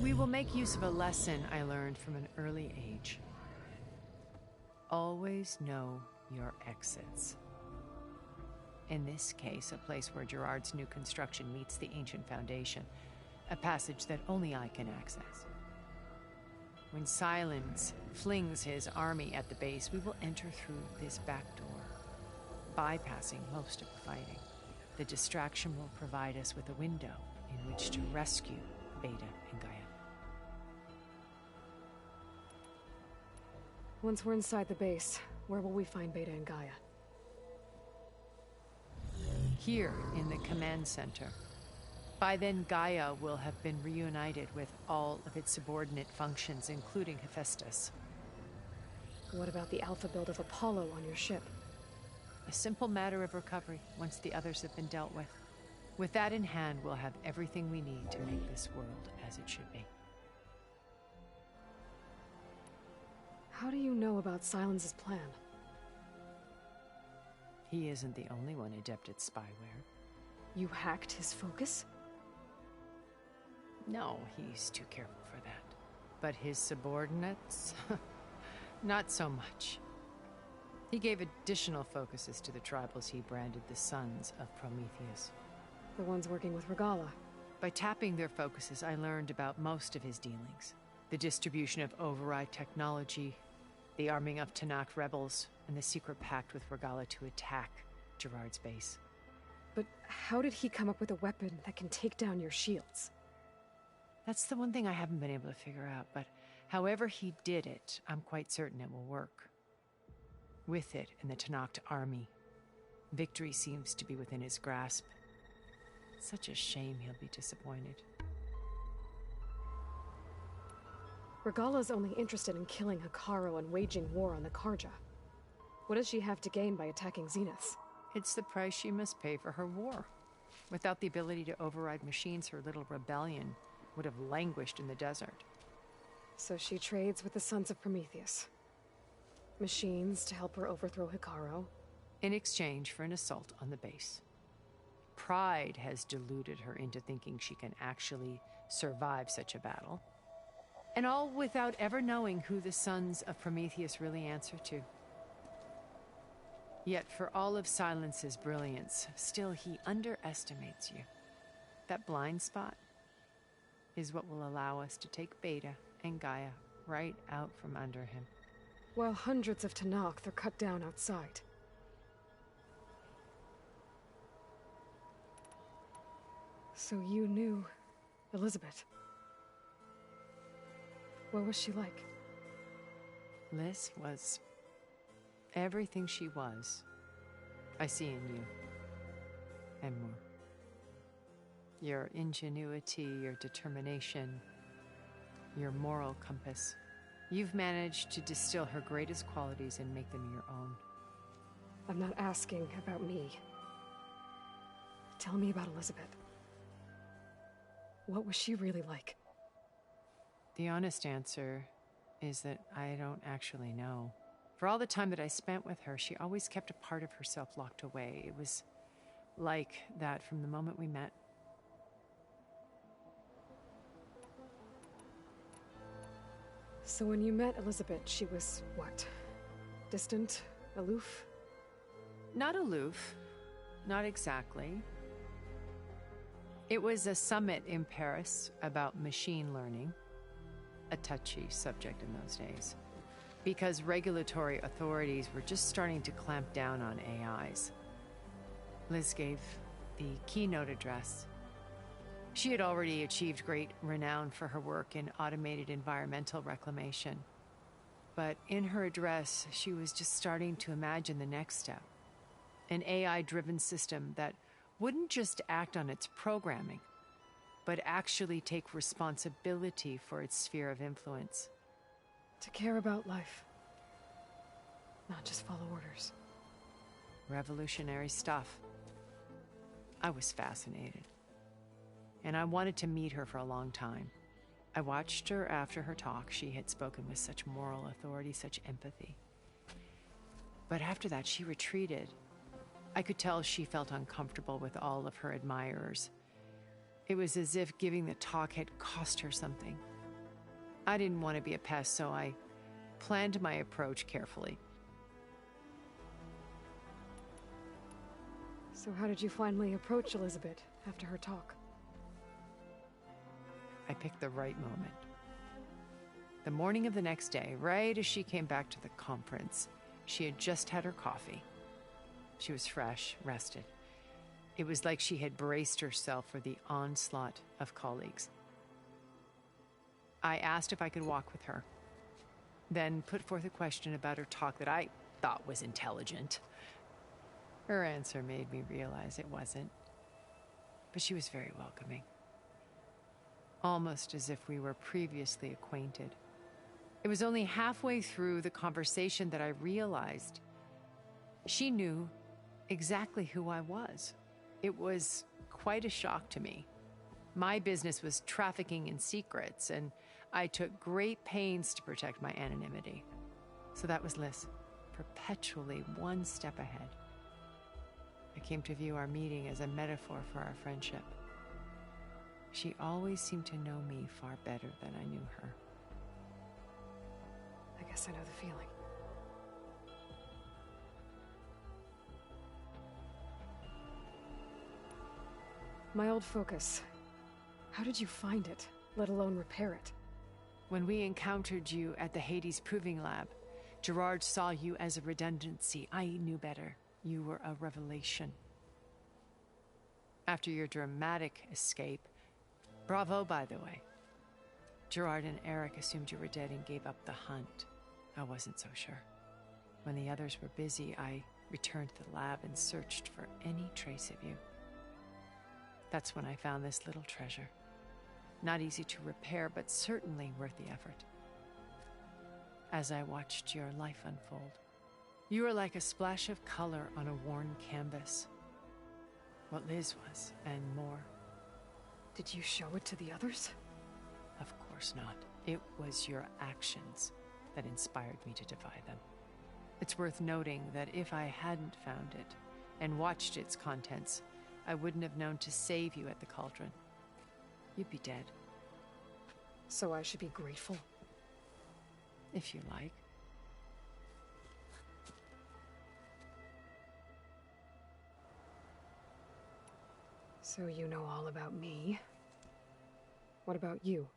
Speaker 12: We will make use of a lesson I learned from an early age. Always know your exits. In this case, a place where Gerard's new construction meets the ancient foundation, a passage that only I can access. When Silence flings his army at the base, we will enter through this back door, bypassing most of the fighting. The distraction will provide us with a window in which to rescue Beta and Gaia.
Speaker 2: Once we're inside the base, where will we find Beta and Gaia?
Speaker 12: Here in the command center. By then, Gaia will have been reunited with all of its subordinate functions, including Hephaestus.
Speaker 2: What about the alpha build of Apollo on your ship?
Speaker 12: A simple matter of recovery once the others have been dealt with. With that in hand, we'll have everything we need to make this world as it should be.
Speaker 2: How do you know about Silence's plan?
Speaker 12: He isn't the only one adept at spyware.
Speaker 2: You hacked his focus?
Speaker 12: No, he's too careful for that. But his subordinates? Not so much. He gave additional focuses to the tribals he branded the Sons of Prometheus.
Speaker 2: The ones working with Regalla.
Speaker 12: By tapping their focuses, I learned about most of his dealings. The distribution of override technology, the arming of Tanakh rebels, and the secret pact with Regalla to attack Gerard's base.
Speaker 2: But how did he come up with a weapon that can take down your shields?
Speaker 12: That's the one thing I haven't been able to figure out, but however he did it, I'm quite certain it will work. With it and the Tanakh army, victory seems to be within his grasp. Such a shame he'll be disappointed.
Speaker 2: Regalla's only interested in killing Hekarro and waging war on the Karja. What does she have to gain by attacking Zeniths?
Speaker 12: It's the price she must pay for her war. Without the ability to override machines, her little rebellion would have languished in the desert.
Speaker 2: So she trades with the Sons of Prometheus. Machines to help her overthrow Hekarro.
Speaker 12: In exchange for an assault on the base. pride has deluded her into thinking she can actually survive such a battle. And all without ever knowing who the sons of Prometheus really answer to. Yet for all of Silence's brilliance, still he underestimates you. That blind spot is what will allow us to take Beta and Gaia right out from under him.
Speaker 2: While hundreds of Tenakth are cut down outside. So you knew Elizabeth. What was she like?
Speaker 12: Liz was everything she was. I see in you. And more. Your ingenuity, your determination, your moral compass. You've managed to distill her greatest qualities and make them your own.
Speaker 2: I'm not asking about me. Tell me about Elizabeth. What was she really like?
Speaker 12: The honest answer is that I don't actually know. For all the time that I spent with her, she always kept a part of herself locked away. It was like that from the moment we met.
Speaker 2: So when you met Elizabeth, she was what? Distant? Aloof?
Speaker 12: Not aloof. Not exactly. It was a summit in Paris about machine learning. A touchy subject in those days. Because regulatory authorities were just starting to clamp down on AIs. Liz gave the keynote address. She had already achieved great renown for her work in automated environmental reclamation. But in her address, she was just starting to imagine the next step. An AI-driven system that wouldn't just act on its programming, but actually take responsibility for its sphere of influence.
Speaker 2: To care about life. Not just follow orders.
Speaker 12: Revolutionary stuff. I was fascinated. And I wanted to meet her for a long time. I watched her after her talk. She had spoken with such moral authority, such empathy. But after that, she retreated. I could tell she felt uncomfortable with all of her admirers. It was as if giving the talk had cost her something. I didn't want to be a pest, so I planned my approach carefully.
Speaker 2: So how did you finally approach Elizabeth after her talk?
Speaker 12: I picked the right moment. The morning of the next day, right as she came back to the conference, she had just had her coffee. She was fresh, rested. It was like she had braced herself for the onslaught of colleagues. I asked if I could walk with her, then put forth a question about her talk that I thought was intelligent. Her answer made me realize it wasn't, but she was very welcoming. Almost as if we were previously acquainted. It was only halfway through the conversation that I realized she knew exactly who I was. It was quite a shock to me. My business was trafficking in secrets, and I took great pains to protect my anonymity. So that was Liz, perpetually one step ahead. I came to view our meeting as a metaphor for our friendship. She always seemed to know me far better than I knew her.
Speaker 2: I guess I know the feeling. My old focus. How did you find it, let alone repair it?
Speaker 12: When we encountered you at the Hades Proving Lab, Gerard saw you as a redundancy. I knew better. You were a revelation. After your dramatic escape, bravo, by the way. Gerard and Eric assumed you were dead and gave up the hunt. I wasn't so sure. When the others were busy, I returned to the lab and searched for any trace of you. That's when I found this little treasure. Not easy to repair, but certainly worth the effort. As I watched your life unfold, you were like a splash of color on a worn canvas. What Liz was, and more.
Speaker 2: Did you show it to the others?
Speaker 12: Of course not. It was your actions that inspired me to defy them. It's worth noting that if I hadn't found it and watched its contents, I wouldn't have known to save you at the Cauldron. You'd be dead.
Speaker 2: So I should be grateful?
Speaker 12: If you like.
Speaker 2: So you know all about me. What about you?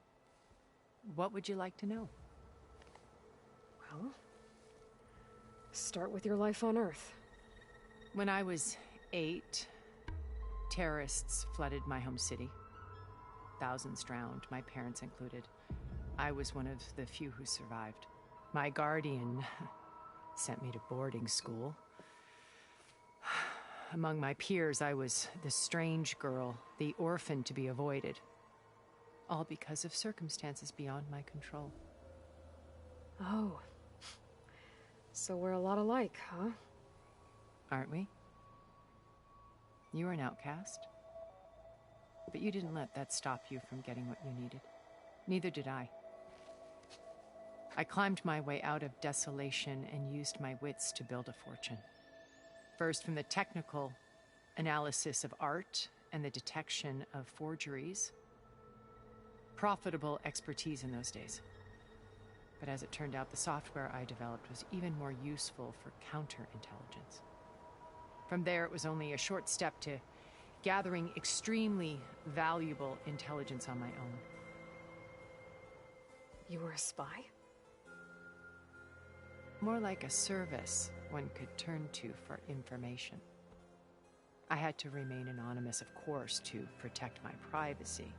Speaker 12: What would you like to know?
Speaker 2: Well, start with your life on Earth.
Speaker 12: When I was 8, terrorists flooded my home city. Thousands drowned, my parents included. I was one of the few who survived. My guardian sent me to boarding school. Among my peers, I was the strange girl, the orphan to be avoided. All because of circumstances beyond my control.
Speaker 2: Oh. So we're a lot alike, huh?
Speaker 12: Aren't we? You were an outcast. But you didn't let that stop you from getting what you needed. Neither did I. I climbed my way out of desolation and used my wits to build a fortune. First, from the technical analysis of art and the detection of forgeries. Profitable expertise in those days. But as it turned out, the software I developed was even more useful for counterintelligence. From there, it was only a short step to gathering extremely valuable intelligence on my own.
Speaker 2: You were a spy?
Speaker 12: More like a service one could turn to for information. I had to remain anonymous, of course, to protect my privacy.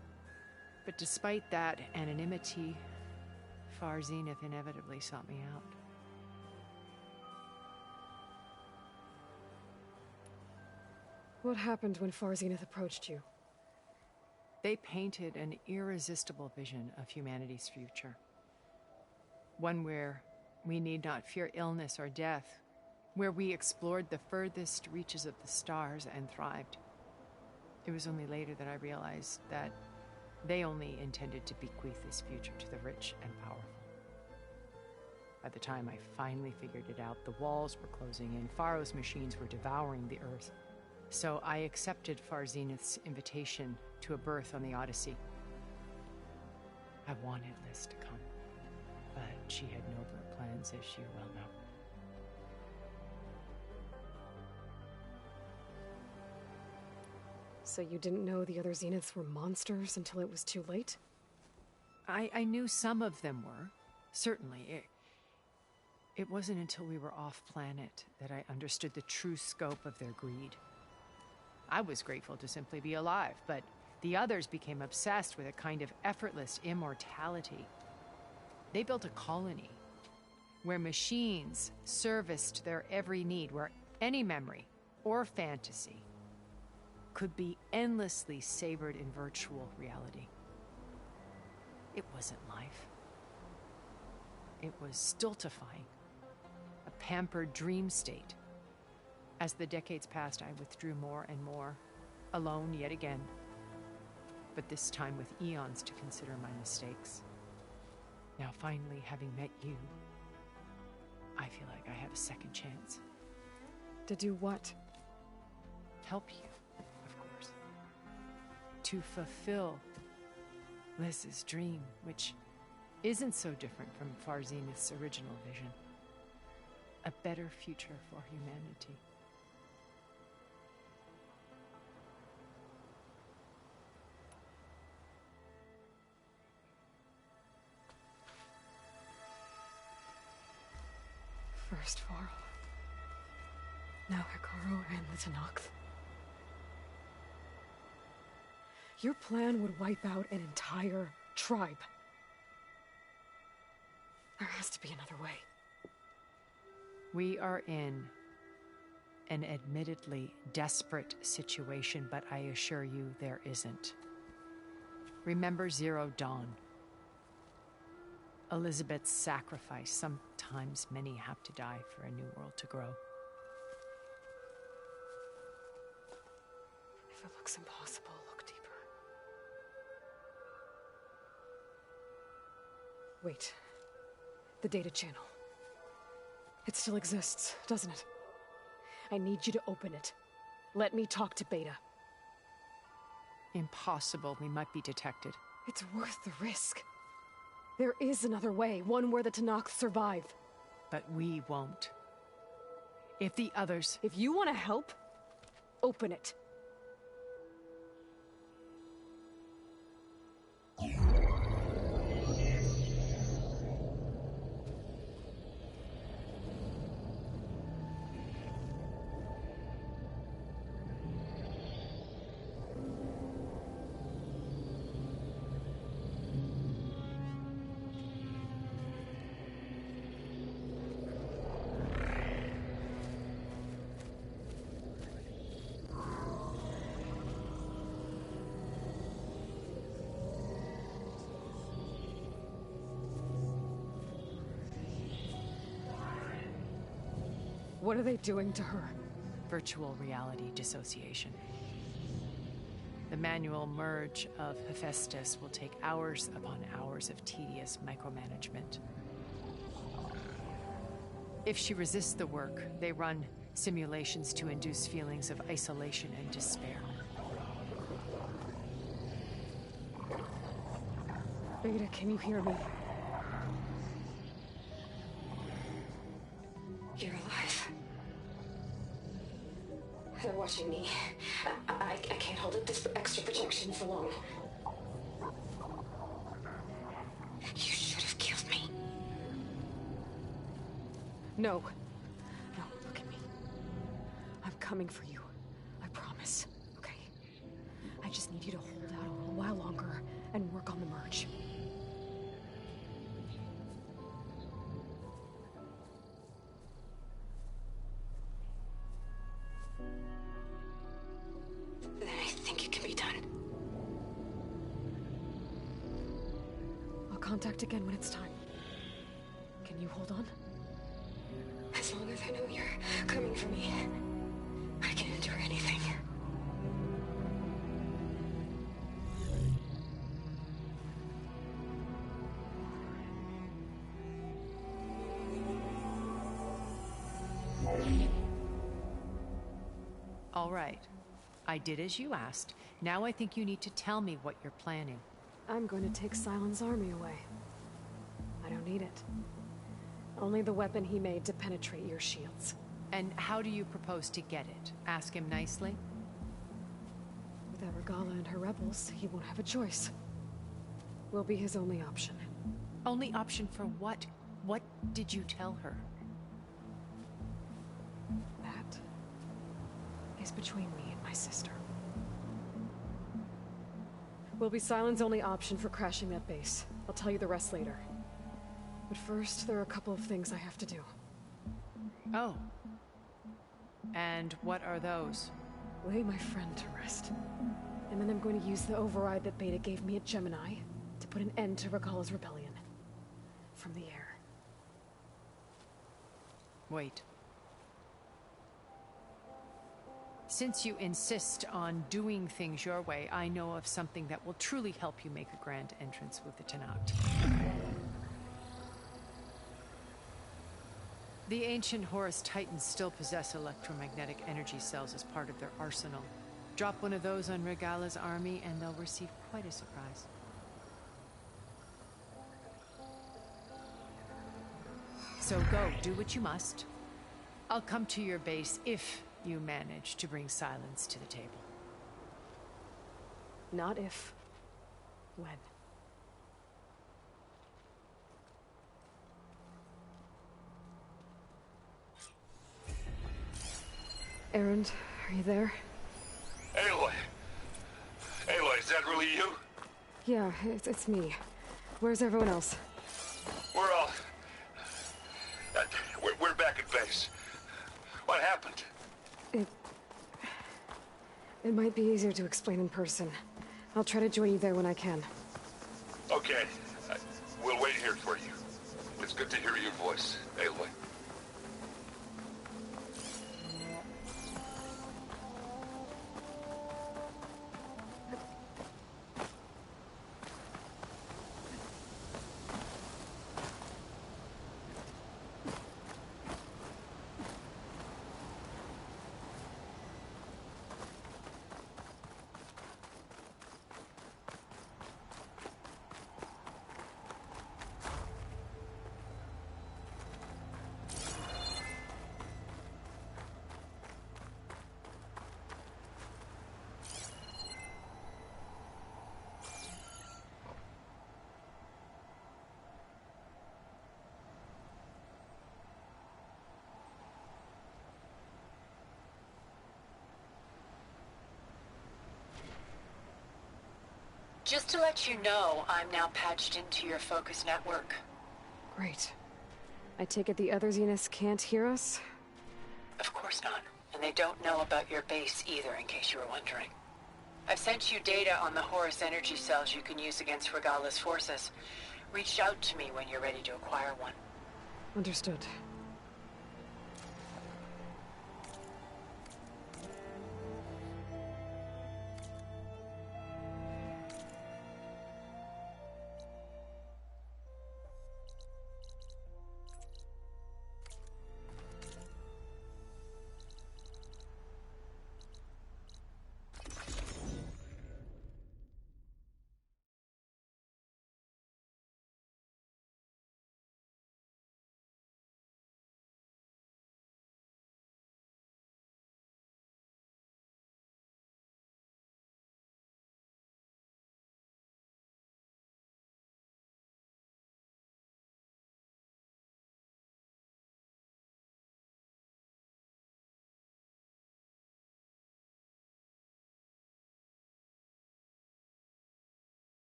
Speaker 12: But despite that anonymity, Far Zenith inevitably sought me out.
Speaker 2: What happened when Far Zenith approached you?
Speaker 12: They painted an irresistible vision of humanity's future. One where we need not fear illness or death, where we explored the furthest reaches of the stars and thrived. It was only later that I realized that they only intended to bequeath this future to the rich and powerful. By the time I finally figured it out, the walls were closing in, Pharaoh's machines were devouring the Earth. So I accepted Far Zenith's invitation to a berth on the Odyssey. I wanted Liz to come, but she had nobler plans, as you well know.
Speaker 2: So you didn't know the other Zeniths were monsters until it was too late?
Speaker 12: I knew some of them were, certainly. It wasn't until we were off-planet that I understood the true scope of their greed. I was grateful to simply be alive, but the others became obsessed with a kind of effortless immortality. They built a colony where machines serviced their every need, where any memory or fantasy could be endlessly savored in virtual reality. It wasn't life. It was stultifying, a pampered dream state. As the decades passed, I withdrew more and more, alone yet again, but this time with eons to consider my mistakes. Now finally, having met you, I feel like I have a second chance.
Speaker 2: To do what?
Speaker 12: Help you, of course. To fulfill Liz's dream, which isn't so different from Far Zenith's original vision. A better future for humanity.
Speaker 2: First Varl, now Hekarro and the Tenakth. Your plan would wipe out an entire tribe. There has to be another way.
Speaker 12: We are in an admittedly desperate situation, but I assure you there isn't. Remember Zero Dawn. Elizabeth's sacrifice. Sometimes many have to die for a new world to grow.
Speaker 2: If it looks impossible, look deeper. Wait. The data channel. It still exists, doesn't it? I need you to open it. Let me talk to Beta.
Speaker 12: Impossible. We might be detected.
Speaker 2: It's worth the risk. There is another way, one where the Tenakth survive.
Speaker 12: But we won't. If the others...
Speaker 2: If you want to help, open it. What are they doing to her?
Speaker 12: Virtual reality dissociation. The manual merge of Hephaestus will take hours upon hours of tedious micromanagement. If she resists the work, they run simulations to induce feelings of isolation and despair.
Speaker 2: Beta, can you hear me?
Speaker 7: You're alive. They're watching me. I can't hold up this extra protection for long. You should have killed me.
Speaker 2: No. No, look at me. I'm coming for you. I promise. Okay? I just need you to hold out a little while longer and work on the merge.
Speaker 7: Then I think it can be done.
Speaker 2: I'll contact again when it's time. Can you hold on?
Speaker 7: As long as I know you're coming for me, I can endure anything.
Speaker 12: All right. I did as you asked. Now I think you need to tell me what you're planning.
Speaker 2: I'm going to take Sylens' army away. I don't need it. Only the weapon he made to penetrate your shields.
Speaker 12: And how do you propose to get it? Ask him nicely?
Speaker 2: Without Regalla and her rebels, he won't have a choice. We'll be his only option.
Speaker 12: Only option for what? What did you tell her?
Speaker 2: That is between me and my sister. Will be Sylens' only option for crashing that base. I'll tell you the rest later. But first, there are a couple of things I have to do.
Speaker 12: Oh. And what are those?
Speaker 2: Lay my friend to rest. And then I'm going to use the override that Beta gave me at Gemini to put an end to Regalla's rebellion. From the air.
Speaker 12: Wait. Since you insist on doing things your way, I know of something that will truly help you make a grand entrance with the Tenakth. The ancient Horus Titans still possess electromagnetic energy cells as part of their arsenal. Drop one of those on Regalla's army and they'll receive quite a surprise. So go, do what you must. I'll come to your base if you manage to bring Sylens to the table.
Speaker 2: Not if. When. Erend, are you there?
Speaker 6: Aloy! Aloy, is that really you?
Speaker 2: Yeah, it's me. Where's everyone else?
Speaker 6: We're all... we're back at base. What happened?
Speaker 2: It might be easier to explain in person. I'll try to join you there when I can.
Speaker 6: Okay. We'll wait here for you. It's good to hear your voice, Aloy.
Speaker 11: Just to let you know, I'm now patched into your focus network.
Speaker 2: Great. I take it the other Zeniths can't hear us?
Speaker 11: Of course not. And they don't know about your base either, in case you were wondering. I've sent you data on the Horus energy cells you can use against Regalla's forces. Reach out to me when you're ready to acquire one.
Speaker 2: Understood.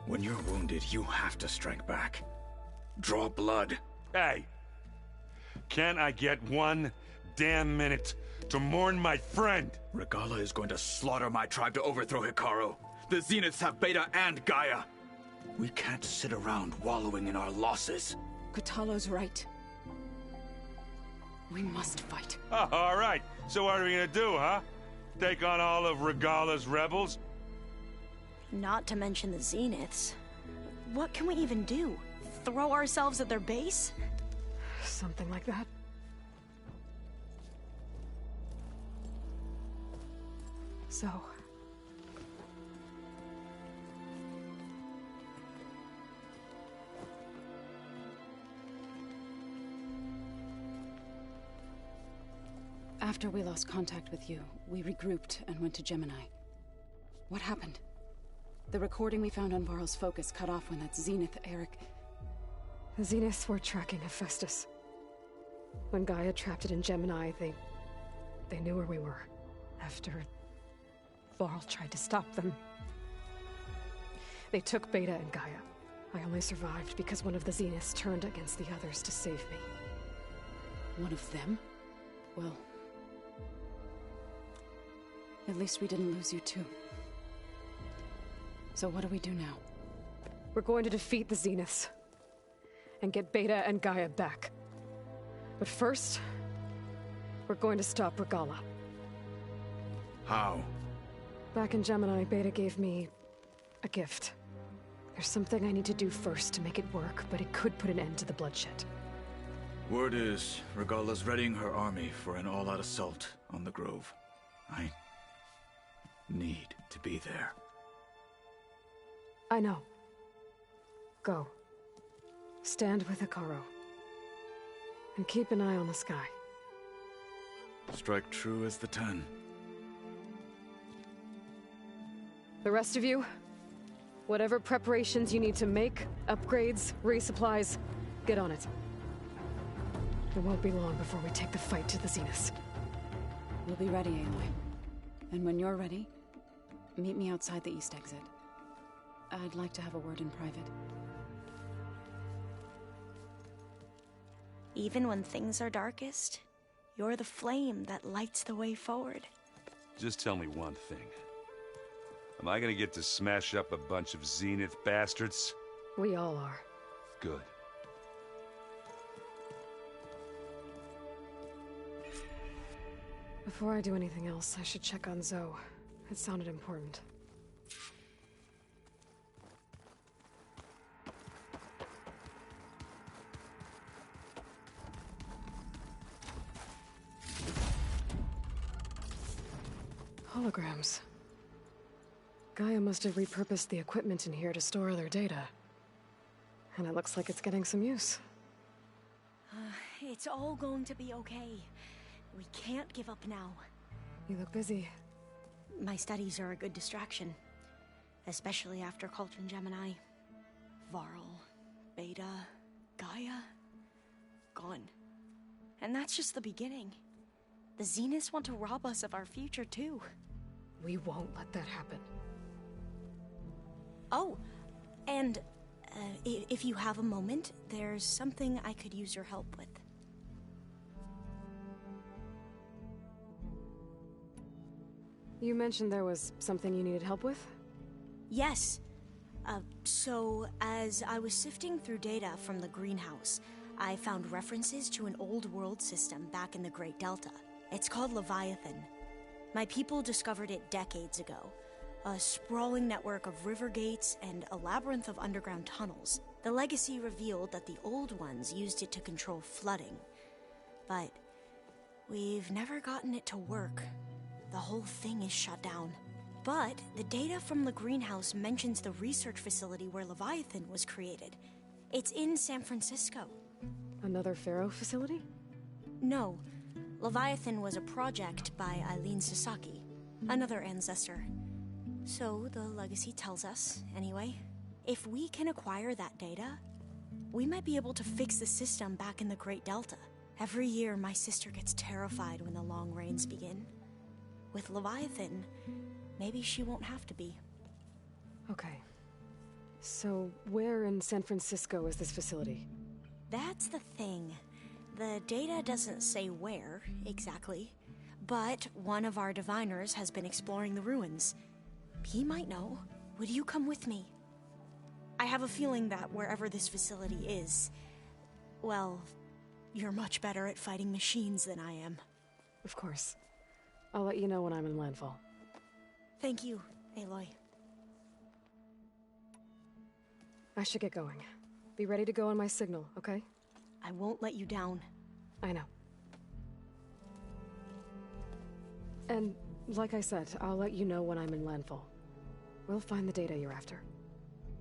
Speaker 13: When you're wounded, you have to strike back. Draw blood.
Speaker 9: Hey! Can't I get one damn minute to mourn my friend?
Speaker 13: Regalla is going to slaughter my tribe to overthrow Hekarro. The Zeniths have Beta and Gaia. We can't sit around wallowing in our losses.
Speaker 2: Kotallo's right. We must fight.
Speaker 9: Oh, all right. So what are we gonna do, huh? Take on all of Regalla's rebels?
Speaker 14: Not to mention the Zeniths. What can we even do? Throw ourselves at their base?
Speaker 2: Something like that. So...
Speaker 15: After we lost contact with you, we regrouped and went to Gemini. What happened? The recording we found on Varl's focus cut off when that Zenith, Eric...
Speaker 2: The Zeniths were tracking Hephaestus. When Gaia trapped it in Gemini, they knew where we were. After... Varl tried to stop them. They took Beta and Gaia. I only survived because one of the Zeniths turned against the others to save me.
Speaker 15: One of them? Well... At least we didn't lose you too. So what do we do now?
Speaker 2: We're going to defeat the Zeniths. And get Beta and Gaia back. But first... we're going to stop Regalla.
Speaker 13: How?
Speaker 2: Back in Gemini, Beta gave me... a gift. There's something I need to do first to make it work, but it could put an end to the bloodshed.
Speaker 13: Word is, Regalla's readying her army for an all-out assault on the Grove. I... need to be there.
Speaker 2: I know. Go. Stand with Hekarro. And keep an eye on the sky.
Speaker 13: Strike true as the 10.
Speaker 2: The rest of you, whatever preparations you need to make, upgrades, resupplies, get on it. It won't be long before we take the fight to the Zeniths.
Speaker 15: We'll be ready, Aloy. And when you're ready, meet me outside the east exit. I'd like to have a word in private.
Speaker 14: Even when things are darkest, you're the flame that lights the way forward.
Speaker 9: Just tell me one thing. Am I gonna get to smash up a bunch of Zenith bastards?
Speaker 2: We all are.
Speaker 9: Good.
Speaker 2: Before I do anything else, I should check on Zoe. It sounded important. Holograms. Gaia must have repurposed the equipment in here to store their data. And it looks like it's getting some use.
Speaker 14: It's all going to be okay. We can't give up now.
Speaker 2: You look busy.
Speaker 14: My studies are a good distraction. Especially after Cauldron Gemini. Varl, Beta, Gaia. Gone. And that's just the beginning. The Zeniths want to rob us of our future, too.
Speaker 2: We won't let that happen.
Speaker 14: Oh, and if you have a moment, there's something I could use your help with.
Speaker 2: You mentioned there was something you needed help with?
Speaker 14: Yes. So, as I was sifting through data from the greenhouse, I found references to an old world system back in the Great Delta. It's called Leviathan. My people discovered it decades ago. A sprawling network of river gates and a labyrinth of underground tunnels. The legacy revealed that the old ones used it to control flooding. But we've never gotten it to work. The whole thing is shut down. But the data from the greenhouse mentions the research facility where Leviathan was created. It's in San Francisco.
Speaker 2: Another Pharaoh facility?
Speaker 14: No. Leviathan was a project by Eileen Sasaki, another ancestor. So the legacy tells us, anyway. If we can acquire that data, we might be able to fix the system back in the Great Delta. Every year, my sister gets terrified when the long rains begin. With Leviathan, maybe she won't have to be.
Speaker 2: Okay. So, where in San Francisco is this facility?
Speaker 14: That's the thing. The data doesn't say where, exactly. But one of our diviners has been exploring the ruins. He might know. Would you come with me? I have a feeling that wherever this facility is, well, you're much better at fighting machines than I am.
Speaker 2: Of course. I'll let you know when I'm in landfall.
Speaker 14: Thank you, Aloy.
Speaker 2: I should get going. Be ready to go on my signal, okay?
Speaker 14: I won't let you down.
Speaker 2: I know. And, like I said, I'll let you know when I'm in landfall. We'll find the data you're after.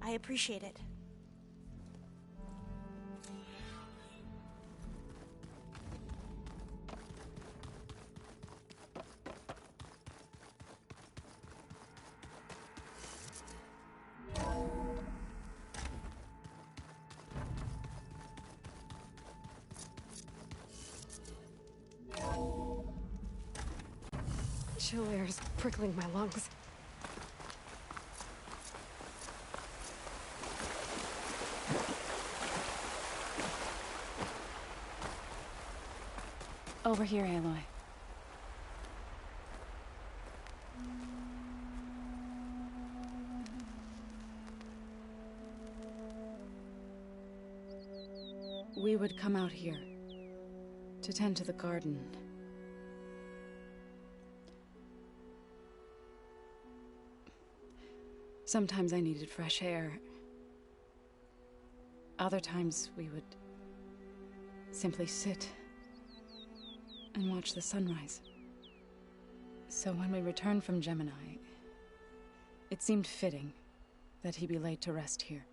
Speaker 14: I appreciate it.
Speaker 2: Chill air is prickling my lungs.
Speaker 15: Over here, Aloy. We would come out here to tend to the garden. Sometimes I needed fresh air. Other times we would simply sit and watch the sunrise. So when we returned from Gemini, it seemed fitting that he be laid to rest here.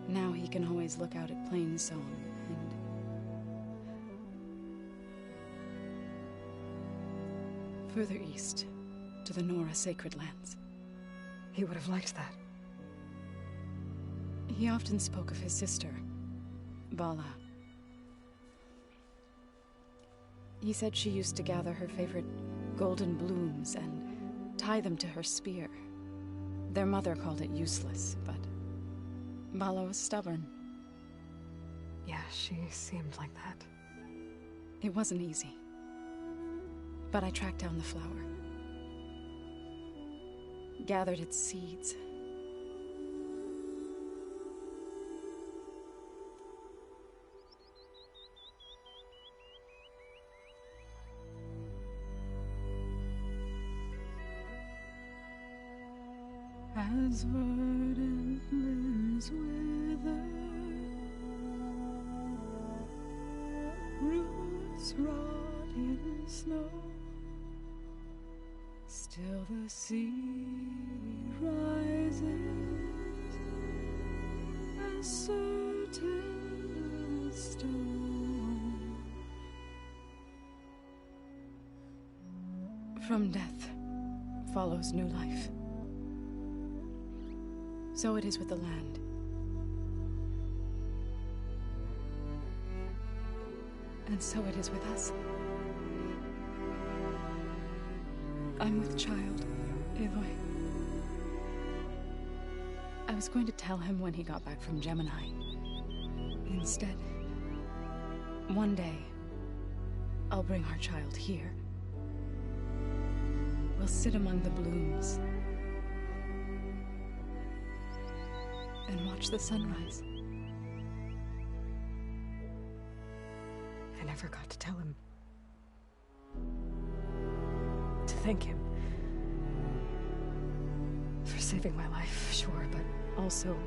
Speaker 15: Now he can always look out at Plainsong and... further east, to the Nora Sacred Lands.
Speaker 2: He would have liked that.
Speaker 15: He often spoke of his sister, Vala. He said she used to gather her favorite golden blooms and tie them to her spear. Their mother called it useless, but Vala was stubborn.
Speaker 2: Yeah, she seemed like that.
Speaker 15: It wasn't easy. But I tracked down the flower. gathered its seeds. As verdant limbs wither, roots rot in snow, still the seed rises, as certain as stone. From death follows new life. So it is with the land. And so it is with us. I'm with child, Aloy. I was going to tell him when he got back from Gemini. Instead, one day, I'll bring our child here. We'll sit among the blooms and watch the sunrise.
Speaker 2: I never got to tell him. To thank him. For saving my life, sure, but also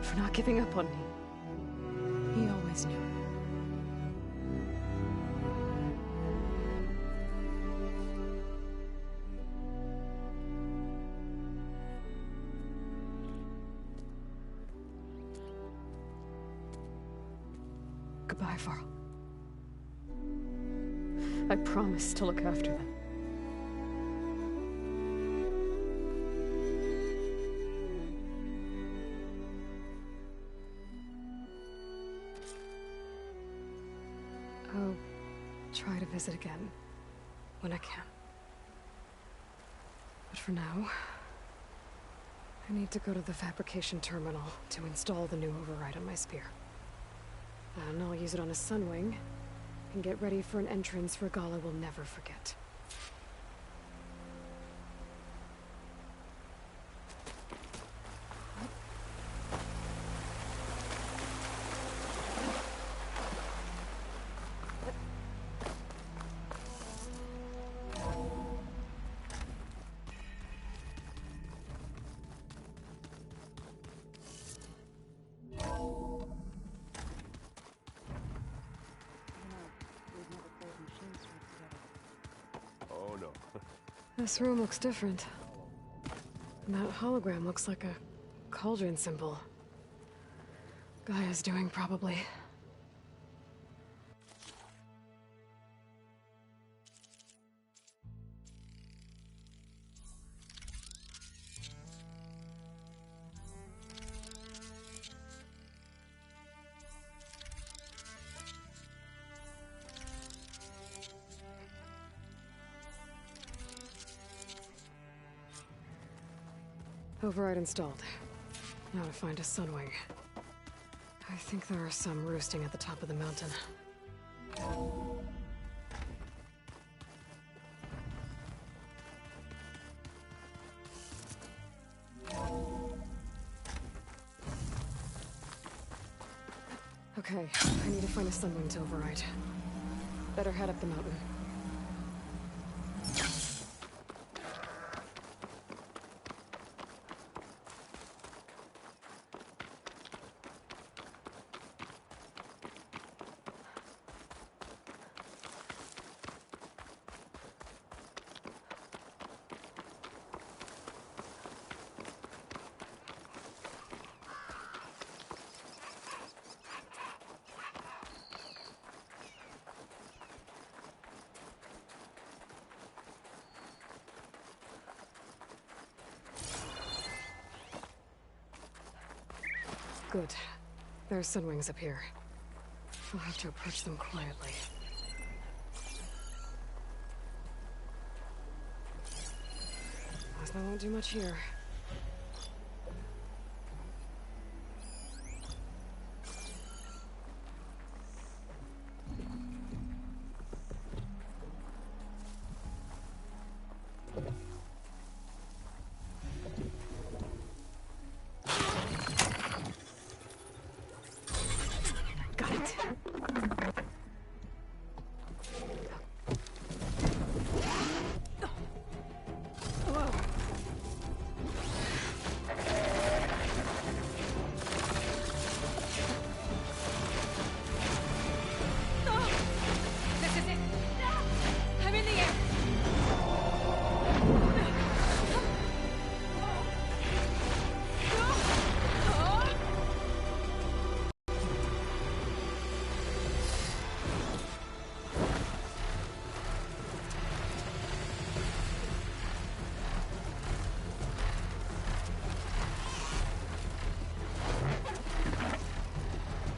Speaker 2: for not giving up on me.
Speaker 15: He always knew.
Speaker 2: Goodbye, Varl. I promise to look after them. I'll try to visit again when I can. But for now, I need to go to the fabrication terminal to install the new override on my spear. And I'll use it on a Sunwing, and get ready for an entrance Regalla will never forget.
Speaker 4: Oh no.
Speaker 2: This room looks different. And that hologram looks like a cauldron symbol. Gaia's doing, probably. Override installed. Now to find a Sunwing. I think there are some roosting at the top of the mountain. Okay, I need to find a Sunwing to override. Better head up the mountain. Good. There's Sunwings up here. I'll have to approach them quietly. I won't do much here.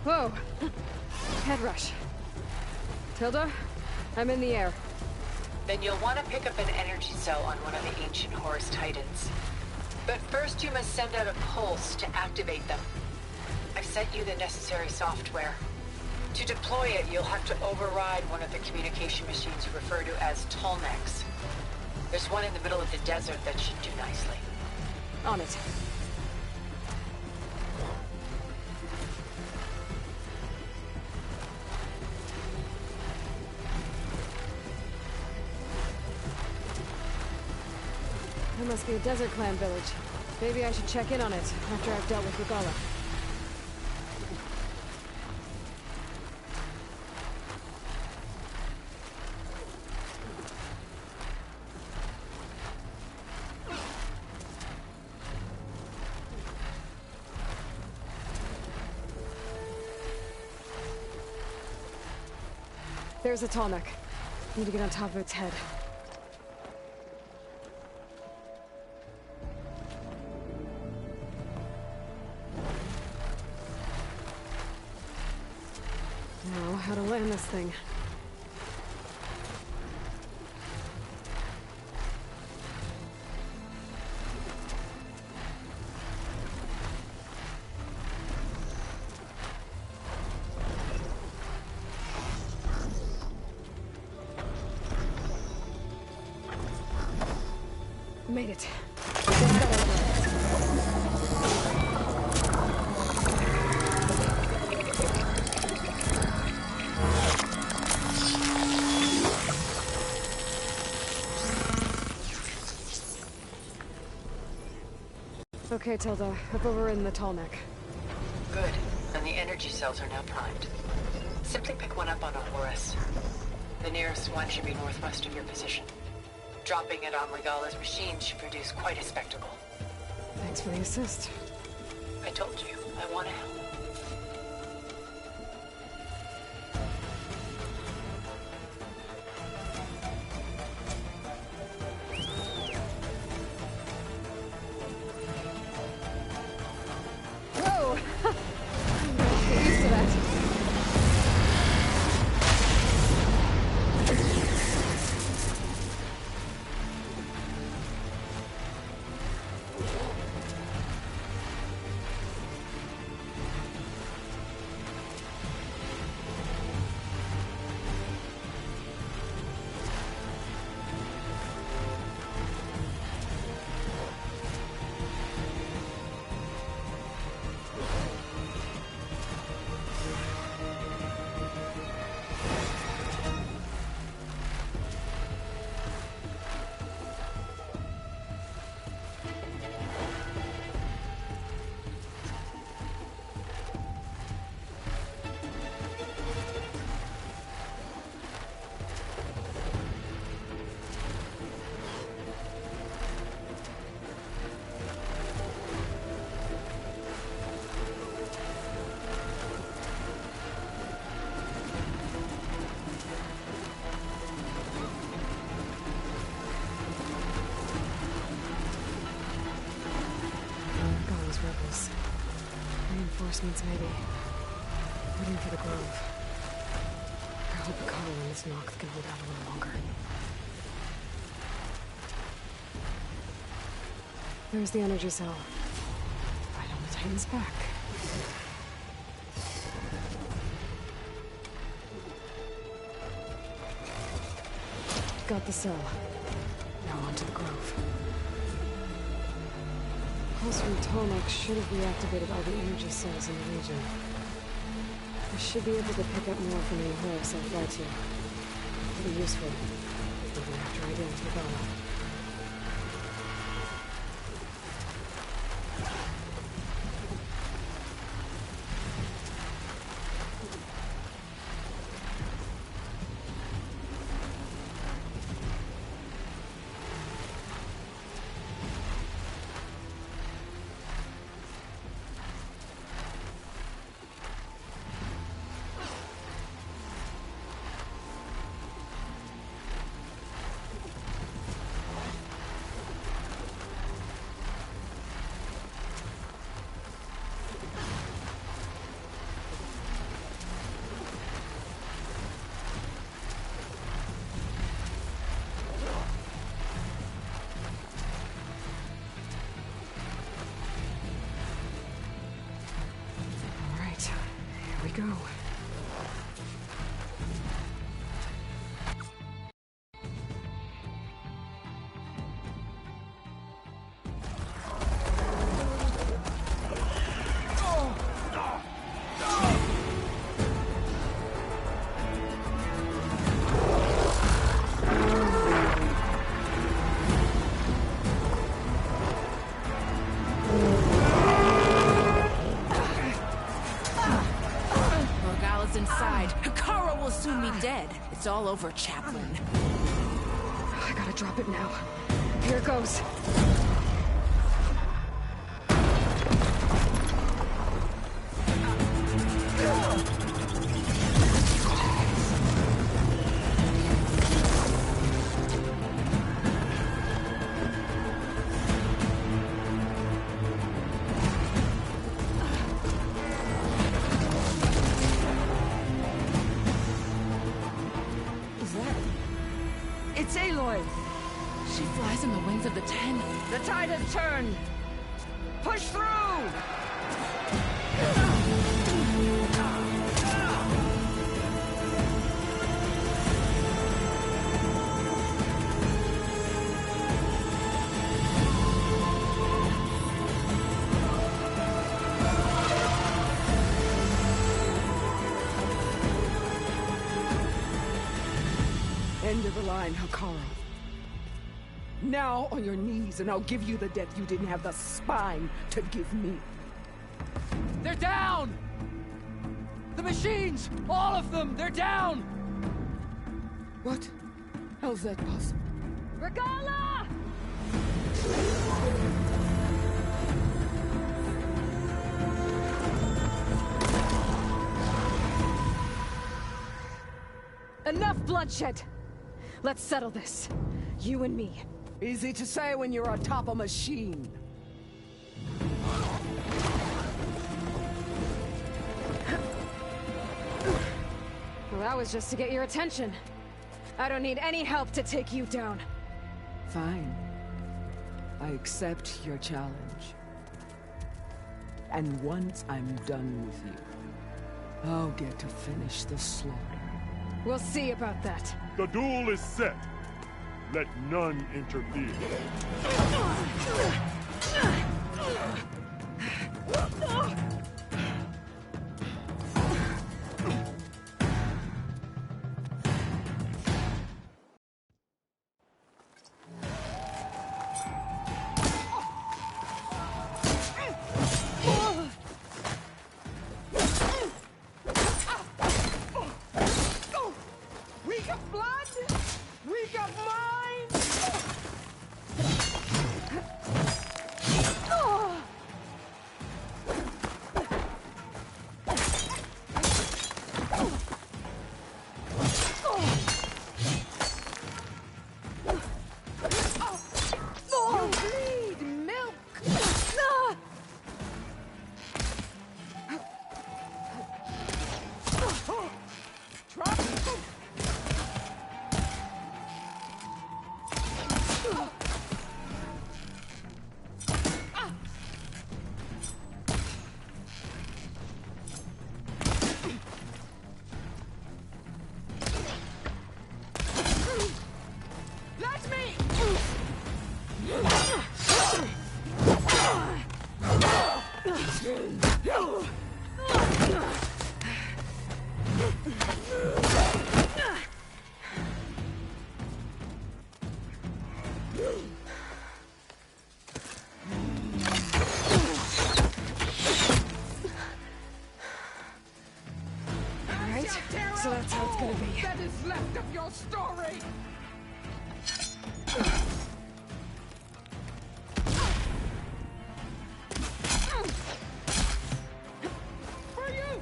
Speaker 2: Whoa! Head rush. Tilda, I'm in the air.
Speaker 11: Then you'll want to pick up an energy cell on one of the ancient Horus Titans. But first you must send out a pulse to activate them. I've sent you the necessary software. To deploy it, you'll have to override one of the communication machines you refer to as Tallnecks. There's one in the middle of the desert that should do nicely.
Speaker 2: On it. There must be a Desert Clan village. Maybe I should check in on it after I've dealt with Regalla. There's a Tallneck. Need to get on top of its head. Now, how to land this thing. Made it. Okay, Tilda. I've overridden the Tallneck.
Speaker 11: Good. And the energy cells are now primed. Simply pick one up on a Horus. The nearest one should be northwest of your position. Dropping it on Regalla's machine should produce quite a spectacle.
Speaker 2: Thanks for the assist.
Speaker 11: I told you, I want to help.
Speaker 2: Whoa! Get used to that. Rebels. Reinforcements, maybe. Waiting for the Grove. I hope the color in this Noct can hold out a little longer. There's the energy cell. Right on the Titan's back. Got the cell. Now on to the Grove. Pulse from Tallneck should have reactivated all the energy cells in the region. I should be able to pick up more from any Horus I fly to. Pretty useful, even after I deal with Regalla.
Speaker 3: inside. Hikaru will soon be dead. It's all over, Chaplain.
Speaker 2: I gotta drop it now. Here goes.
Speaker 3: It's Aloy! She flies on the wings of the Ten. The tide has turned! Push through!
Speaker 16: End of the line, Hikaru. Now on your knees, and I'll give you the death you didn't have the spine to give me.
Speaker 17: They're down! The machines! All of them! They're down!
Speaker 16: What? How's that possible?
Speaker 2: Regala! Enough bloodshed! Let's settle this. You and me.
Speaker 16: Easy to say when you're atop a machine.
Speaker 2: Well, that was just to get your attention. I don't need any help to take you down.
Speaker 16: Fine. I accept your challenge. And once I'm done with you, I'll get to finish the slaughter.
Speaker 2: We'll see about that.
Speaker 9: The duel is set. Let none interfere.
Speaker 16: Week of blood! Week of mind! You bleed milk! Let me!
Speaker 2: Alright, so that's how it's gonna be.
Speaker 16: That is left of your story! For you!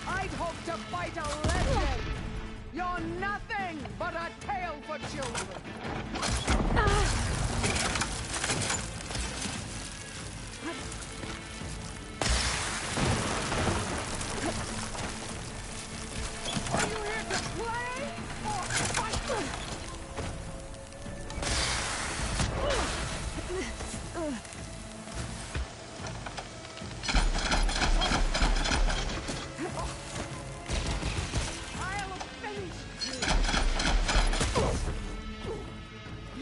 Speaker 16: I'd hoped to fight a legend! You're nothing but a tale for children! Are you here to play or fight? I'll finish you!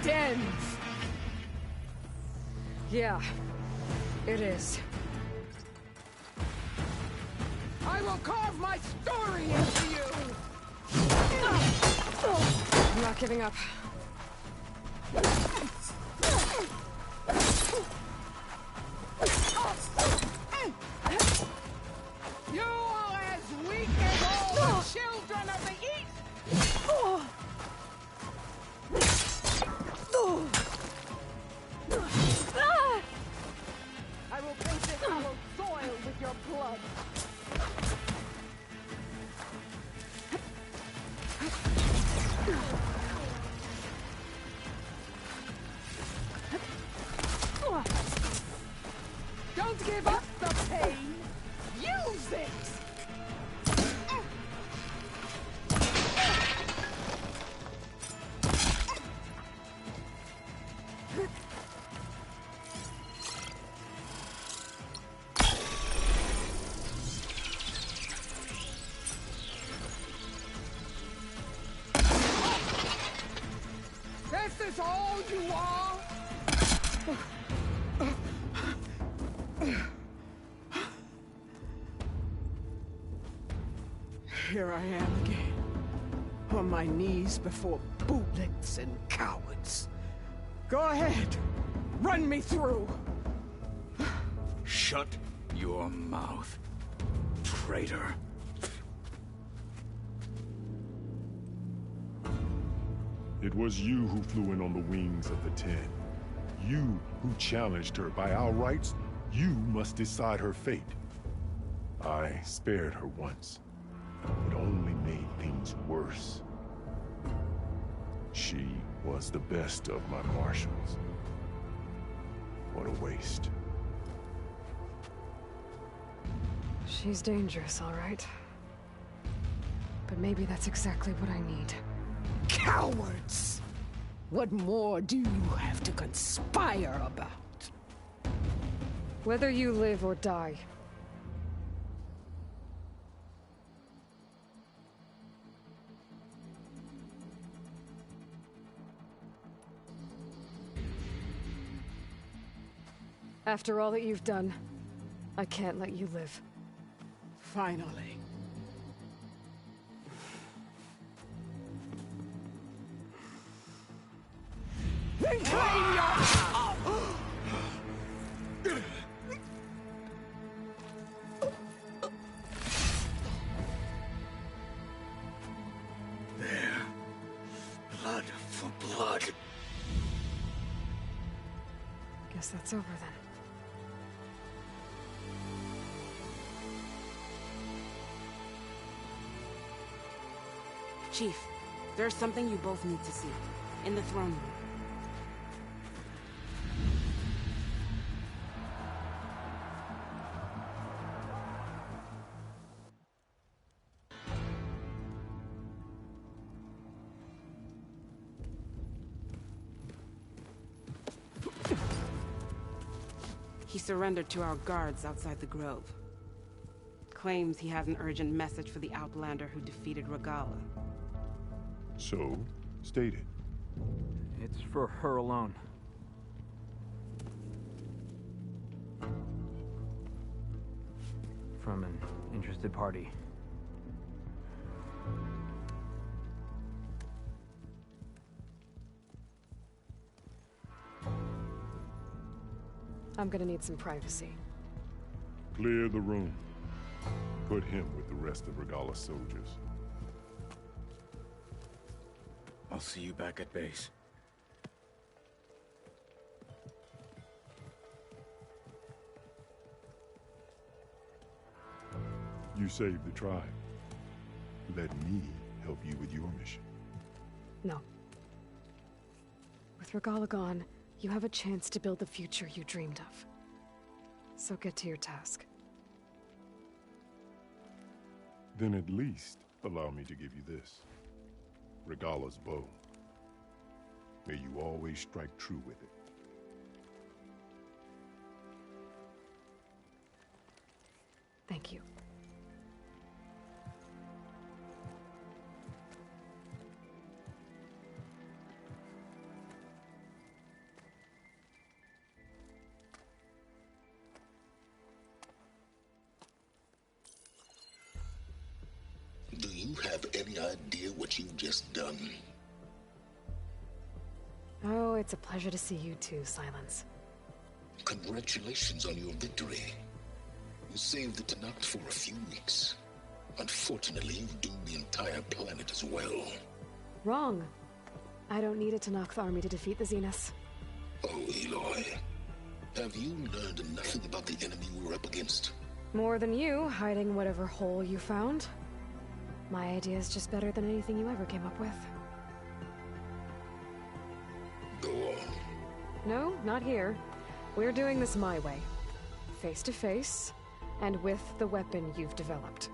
Speaker 16: it ends.
Speaker 2: Yeah, it is.
Speaker 16: I will carve my story into you!
Speaker 2: I'm not giving up.
Speaker 16: You are as weak as all the children of the East! I will paint this hollow soil with your blood. Don't give up the pain! Use it! This is all you are? Here I am again, on my knees before bootlets and cowards. Go ahead, run me through.
Speaker 13: Shut your mouth, traitor.
Speaker 18: It was you who flew in on the wings of the Ten. You who challenged her. By our rights, you must decide her fate. I spared her once. It only made things worse. She was the best of my marshals. What a waste.
Speaker 2: She's dangerous, all right. But maybe that's exactly what I need.
Speaker 16: Cowards! What more do you have to conspire about?
Speaker 2: Whether you live or die. After all that you've done, I can't let you live.
Speaker 16: Finally. Then claim your...
Speaker 13: There. Blood for blood.
Speaker 2: Guess that's over then.
Speaker 3: Chief, there's something you both need to see. In the throne room. He surrendered to our guards outside the grove. Claims he has an urgent message for the Outlander who defeated Regalla.
Speaker 18: So, state it.
Speaker 17: It's for her alone. From an interested party.
Speaker 2: I'm gonna need some privacy.
Speaker 18: Clear the room. Put him with the rest of Regalla's soldiers.
Speaker 13: I'll see you back at base.
Speaker 18: You saved the tribe. Let me help you with your mission.
Speaker 2: No. With Regalla gone, you have a chance to build the future you dreamed of. So get to your task.
Speaker 18: Then at least allow me to give you this. Regalla's bow. May you always strike true with it.
Speaker 2: Thank you.
Speaker 19: have any idea what you've just done?
Speaker 2: Oh, it's a pleasure to see you too, Silence.
Speaker 19: Congratulations on your victory. You saved the Tenakth for a few weeks. Unfortunately, you've doomed the entire planet as well.
Speaker 2: Wrong. I don't need a Tenakth army to defeat the Zeniths.
Speaker 19: Oh, Aloy. Have you learned nothing about the enemy we're up against?
Speaker 2: More than you, hiding whatever hole you found. My idea is just better than anything you ever came up with.
Speaker 19: Go on.
Speaker 2: No, not here. We're doing this my way. Face to face, and with the weapon you've developed.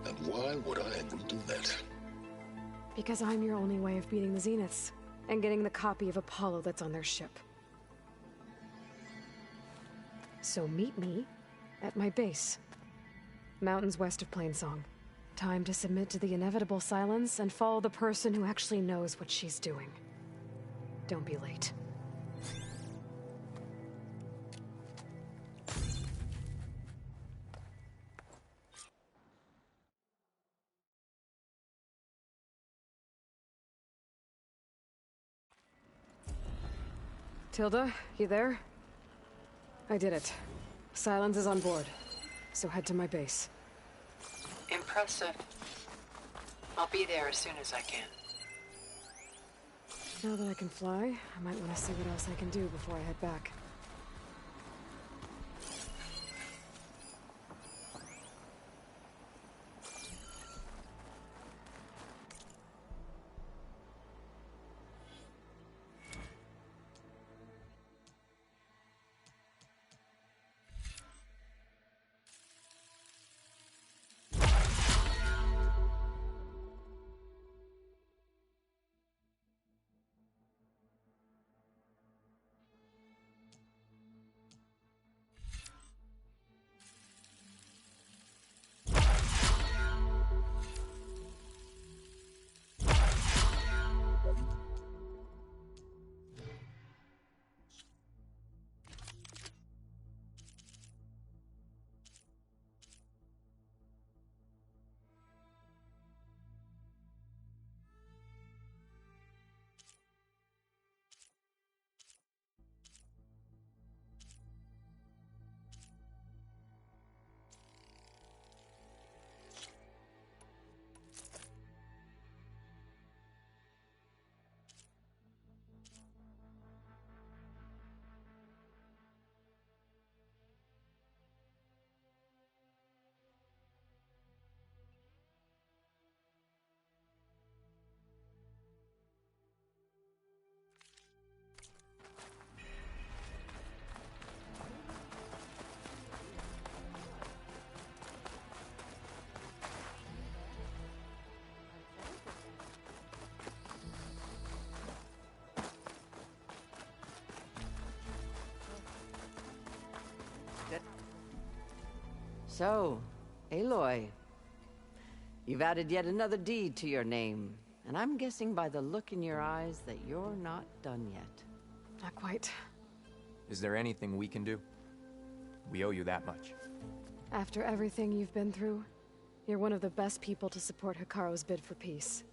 Speaker 19: And why would I agree to that?
Speaker 2: Because I'm your only way of beating the Zeniths, and getting the copy of Apollo that's on their ship. So meet me at my base. Mountains west of Plainsong. Time to submit to the inevitable silence and follow the person who actually knows what she's doing. Don't be late. Tilda, you there? I did it. Silence is on board, so head to my base.
Speaker 11: Impressive. I'll be there as soon as I can.
Speaker 2: Now that I can fly, I might want to see what else I can do before I head back.
Speaker 20: So, Aloy, you've added yet another deed to your name, and I'm guessing by the look in your eyes that you're not done yet.
Speaker 2: Not quite.
Speaker 21: Is there anything we can do? We owe you that much.
Speaker 2: After everything you've been through, you're one of the best people to support Hekarro's bid for peace.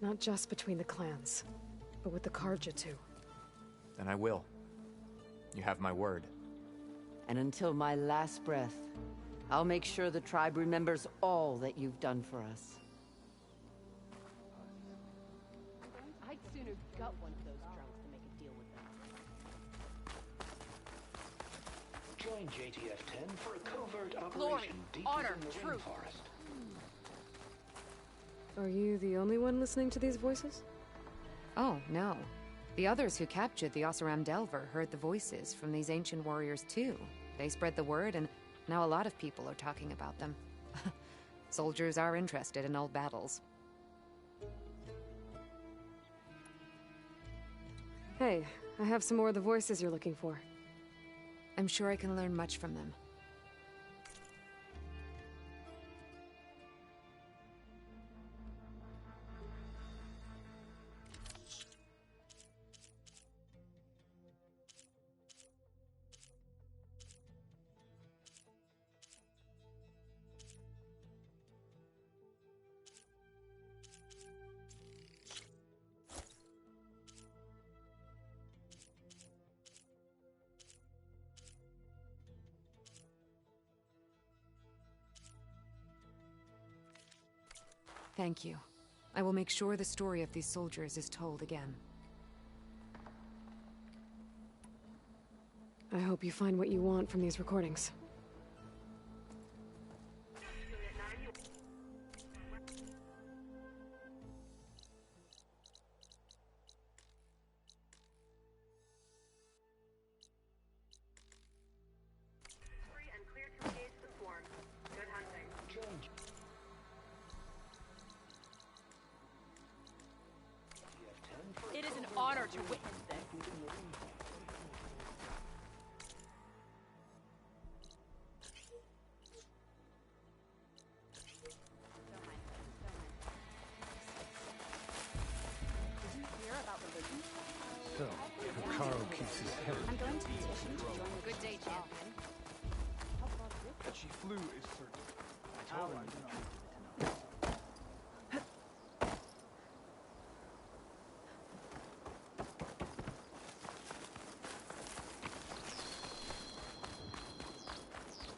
Speaker 2: Not just between the clans, but with the Carja too.
Speaker 21: Then I will. You have my word.
Speaker 20: And until my last breath, I'll make sure the tribe remembers all that you've done for us.
Speaker 22: I'd sooner gut one of those drunks than make a deal with them.
Speaker 8: Join JTF-10 for a covert
Speaker 22: Glory,
Speaker 8: operation deep
Speaker 22: honor,
Speaker 8: in the
Speaker 22: truth.
Speaker 8: rainforest.
Speaker 2: Are you the only one listening to these voices?
Speaker 23: Oh, no. The others who captured the Oseram Delver heard the voices from these ancient warriors too. They spread the word, and now a lot of people are talking about them. Soldiers are interested in old battles.
Speaker 2: Hey, I have some more of the voices you're looking for.
Speaker 23: I'm sure I can learn much from them. Thank you. I will make sure the story of these soldiers is told again.
Speaker 2: I hope you find what you want from these recordings.
Speaker 22: It is an honor to witness this.
Speaker 1: Did you hear about religion?
Speaker 8: So, Hekarro keeps his head.
Speaker 1: I'm going to petition to join the
Speaker 23: Good day, champion.
Speaker 5: That she flew is certain. I told her I did not need to know.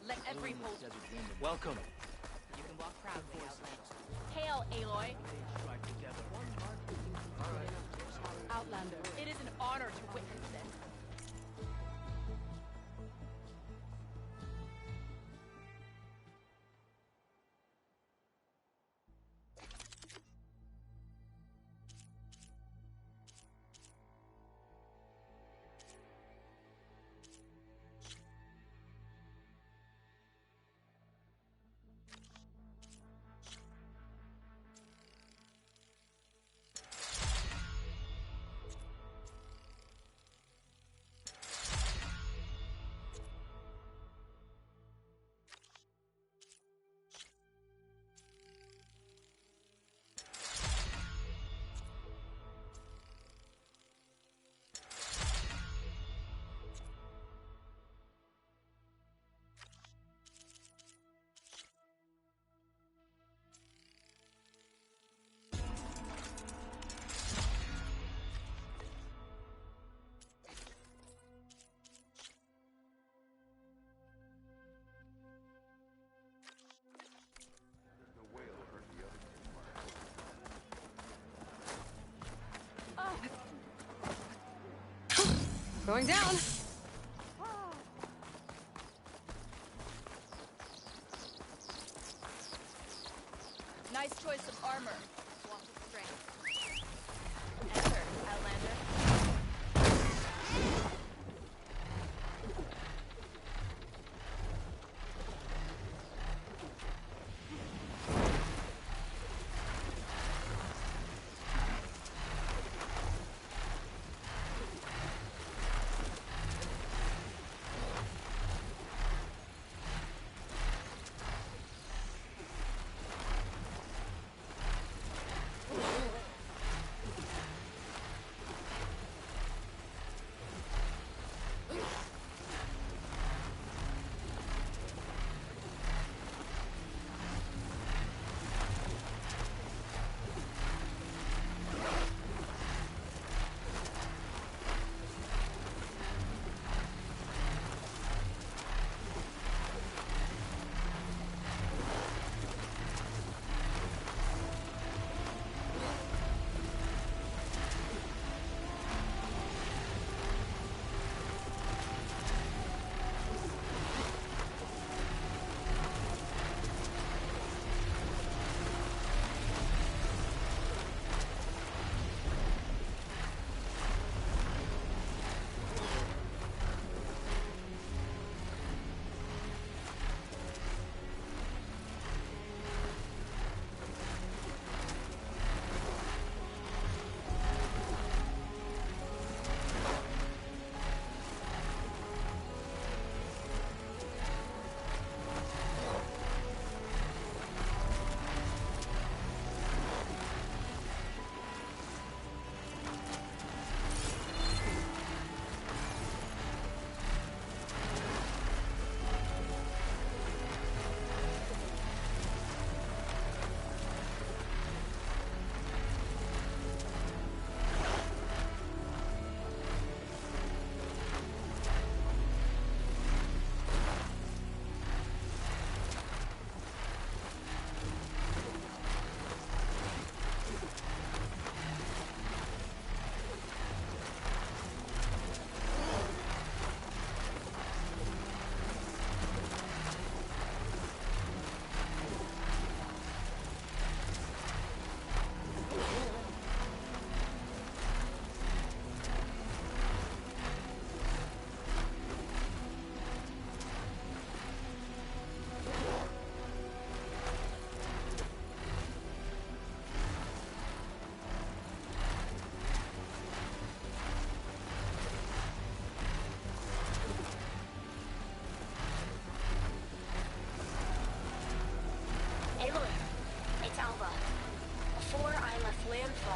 Speaker 22: Let every host
Speaker 17: Welcome.
Speaker 22: You can walk proudly, Outlander. Hail, Aloy. Outlander. It is an honor to witness this.
Speaker 2: Going down!
Speaker 22: Nice choice of armor. Swap with strength. Enter, Outlander.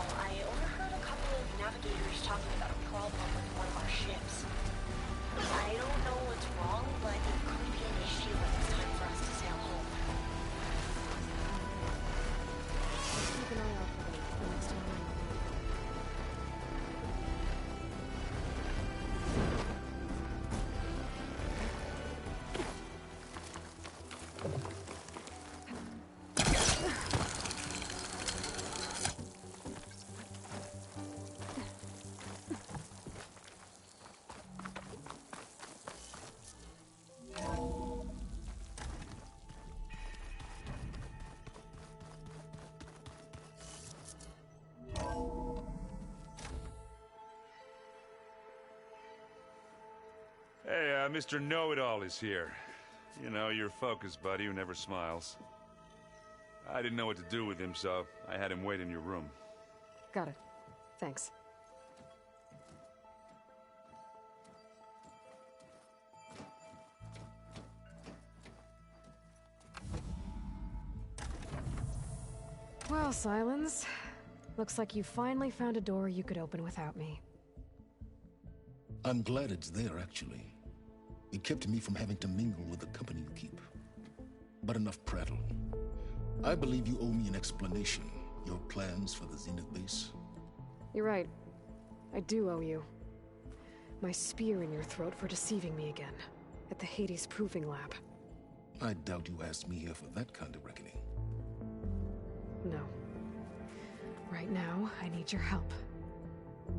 Speaker 14: call, I overheard a couple of navigators talking about a problem with one of our ships. I don't know what's wrong, but it could be an issue when it's time for us to sail home.
Speaker 2: Keep an eye out for them the next time around.
Speaker 9: Hey, Mr. Know-It-All is here. You know, your focus buddy who never smiles. I didn't know what to do with him, so I had him wait in your room.
Speaker 2: Got it. Thanks. Well, Silence. Looks like you finally found a door you could open without me.
Speaker 19: I'm glad it's there, actually. It kept me from having to mingle with the company you keep. But enough prattle. I believe you owe me an explanation. Your plans for the Zenith base?
Speaker 2: You're right. I do owe you. My spear in your throat for deceiving me again. At the Hades Proving Lab.
Speaker 19: I doubt you asked me here for that kind of reckoning.
Speaker 2: No. Right now, I need your help.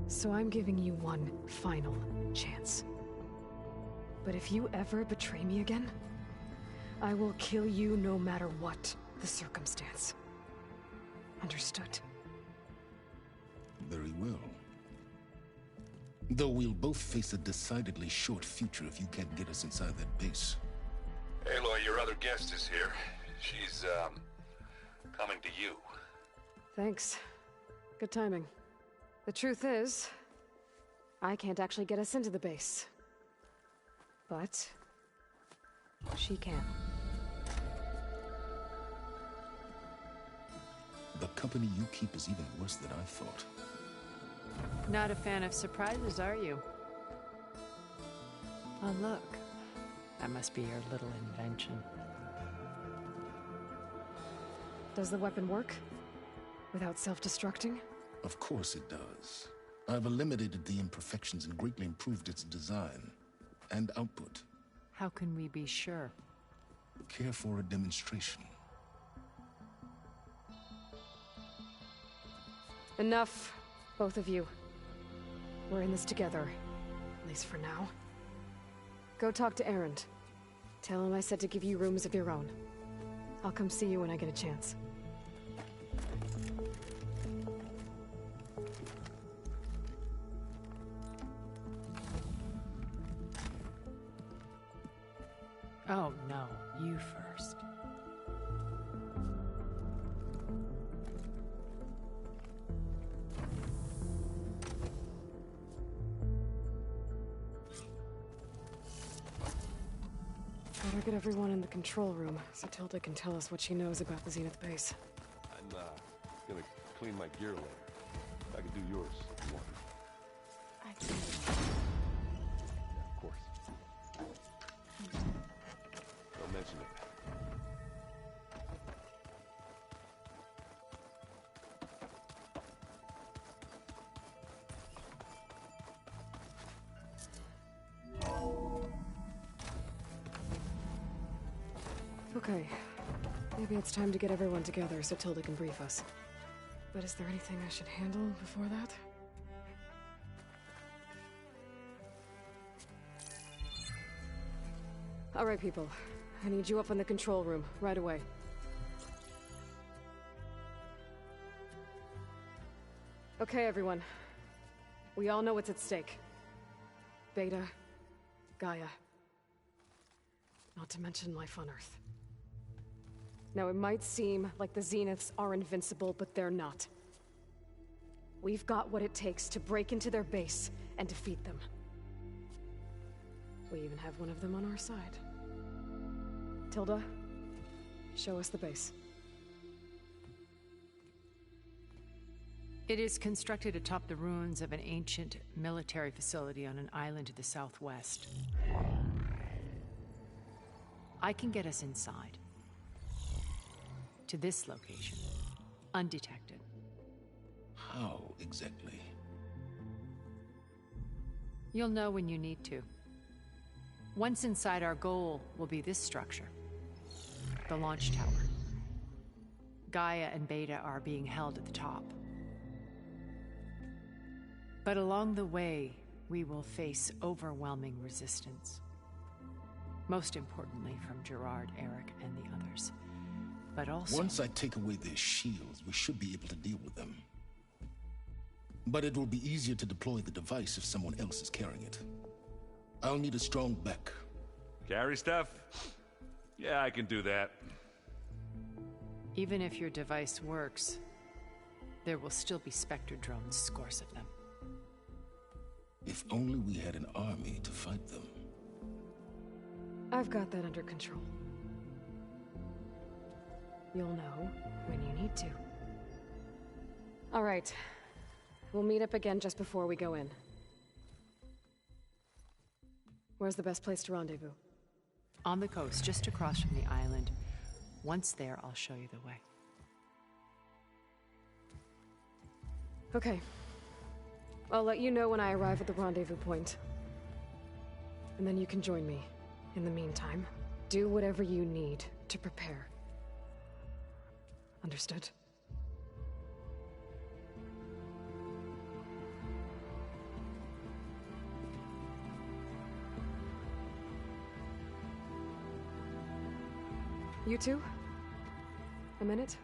Speaker 2: So I'm giving you one final chance. But if you ever betray me again, I will kill you no matter what the circumstance. Understood?
Speaker 19: Very well. Though we'll both face a decidedly short future if you can't get us inside that base.
Speaker 9: Aloy, your other guest is here. She's, coming to you.
Speaker 2: Thanks. Good timing. The truth is, I can't actually get us into the base. But she can.
Speaker 19: The company you keep is even worse than I thought.
Speaker 20: Not a fan of surprises, are you? Oh, look. That must be your little invention.
Speaker 2: Does the weapon work? Without self-destructing?
Speaker 19: Of course it does. I've eliminated the imperfections and greatly improved its design and output.
Speaker 20: How can we be sure?
Speaker 19: Care for a demonstration?
Speaker 2: Enough, both of you. We're in this together, at least for now. Go talk to Erend. Tell him I said to give you rooms of your own. I'll come see you when I get a chance.
Speaker 20: Oh, no. You first.
Speaker 2: Better get everyone in the control room so Tilda can tell us what she knows about the Zenith base.
Speaker 4: I'm, gonna clean my gear later. I can do yours if you want.
Speaker 15: I can.
Speaker 4: Yeah, of course. Don't mention it.
Speaker 2: Okay. Maybe it's time to get everyone together so Tilda can brief us. But is there anything I should handle before that? All right, people. I need you up in the control room, right away. Okay, everyone. We all know what's at stake. Beta, Gaia. Not to mention life on Earth. Now, it might seem like the Zeniths are invincible, but they're not. We've got what it takes to break into their base and defeat them. We even have one of them on our side. Tilda, show us the base.
Speaker 7: It is constructed atop the ruins of an ancient military facility on an island to the southwest. I can get us inside. To this location. Undetected.
Speaker 19: How exactly?
Speaker 7: You'll know when you need to. Once inside, our goal will be this structure. The launch tower. Gaia and Beta are being held at the top. But along the way, we will face overwhelming resistance. Most importantly from Gerard, Eric, and the others. But also...
Speaker 19: Once I take away their shields, we should be able to deal with them. But it will be easier to deploy the device if someone else is carrying it. I'll need a strong back.
Speaker 9: Carry stuff? Yeah, I can do that.
Speaker 7: Even if your device works, there will still be Spectre drones, scores of them.
Speaker 19: If only we had an army to fight them.
Speaker 2: I've got that under control. You'll know when you need to. All right. We'll meet up again just before we go in. Where's the best place to rendezvous?
Speaker 7: On the coast, just across from the island. Once there, I'll show you the way.
Speaker 2: Okay. I'll let you know when I arrive at the rendezvous point. And then you can join me. In the meantime, do whatever you need to prepare. Understood? You two? A minute?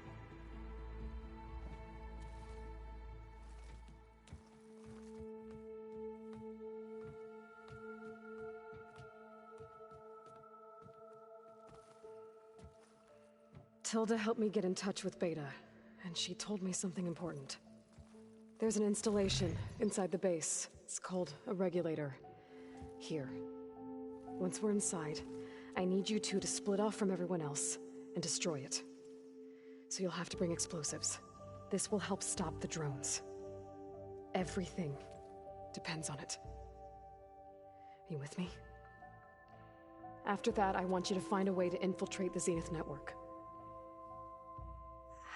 Speaker 2: Tilda helped me get in touch with Beta, and she told me something important. There's an installation inside the base. It's called a regulator. Here. Once we're inside, I need you two to split off from everyone else and destroy it. So you'll have to bring explosives. This will help stop the drones. Everything depends on it. You with me? After that, I want you to find a way to infiltrate the Zenith network.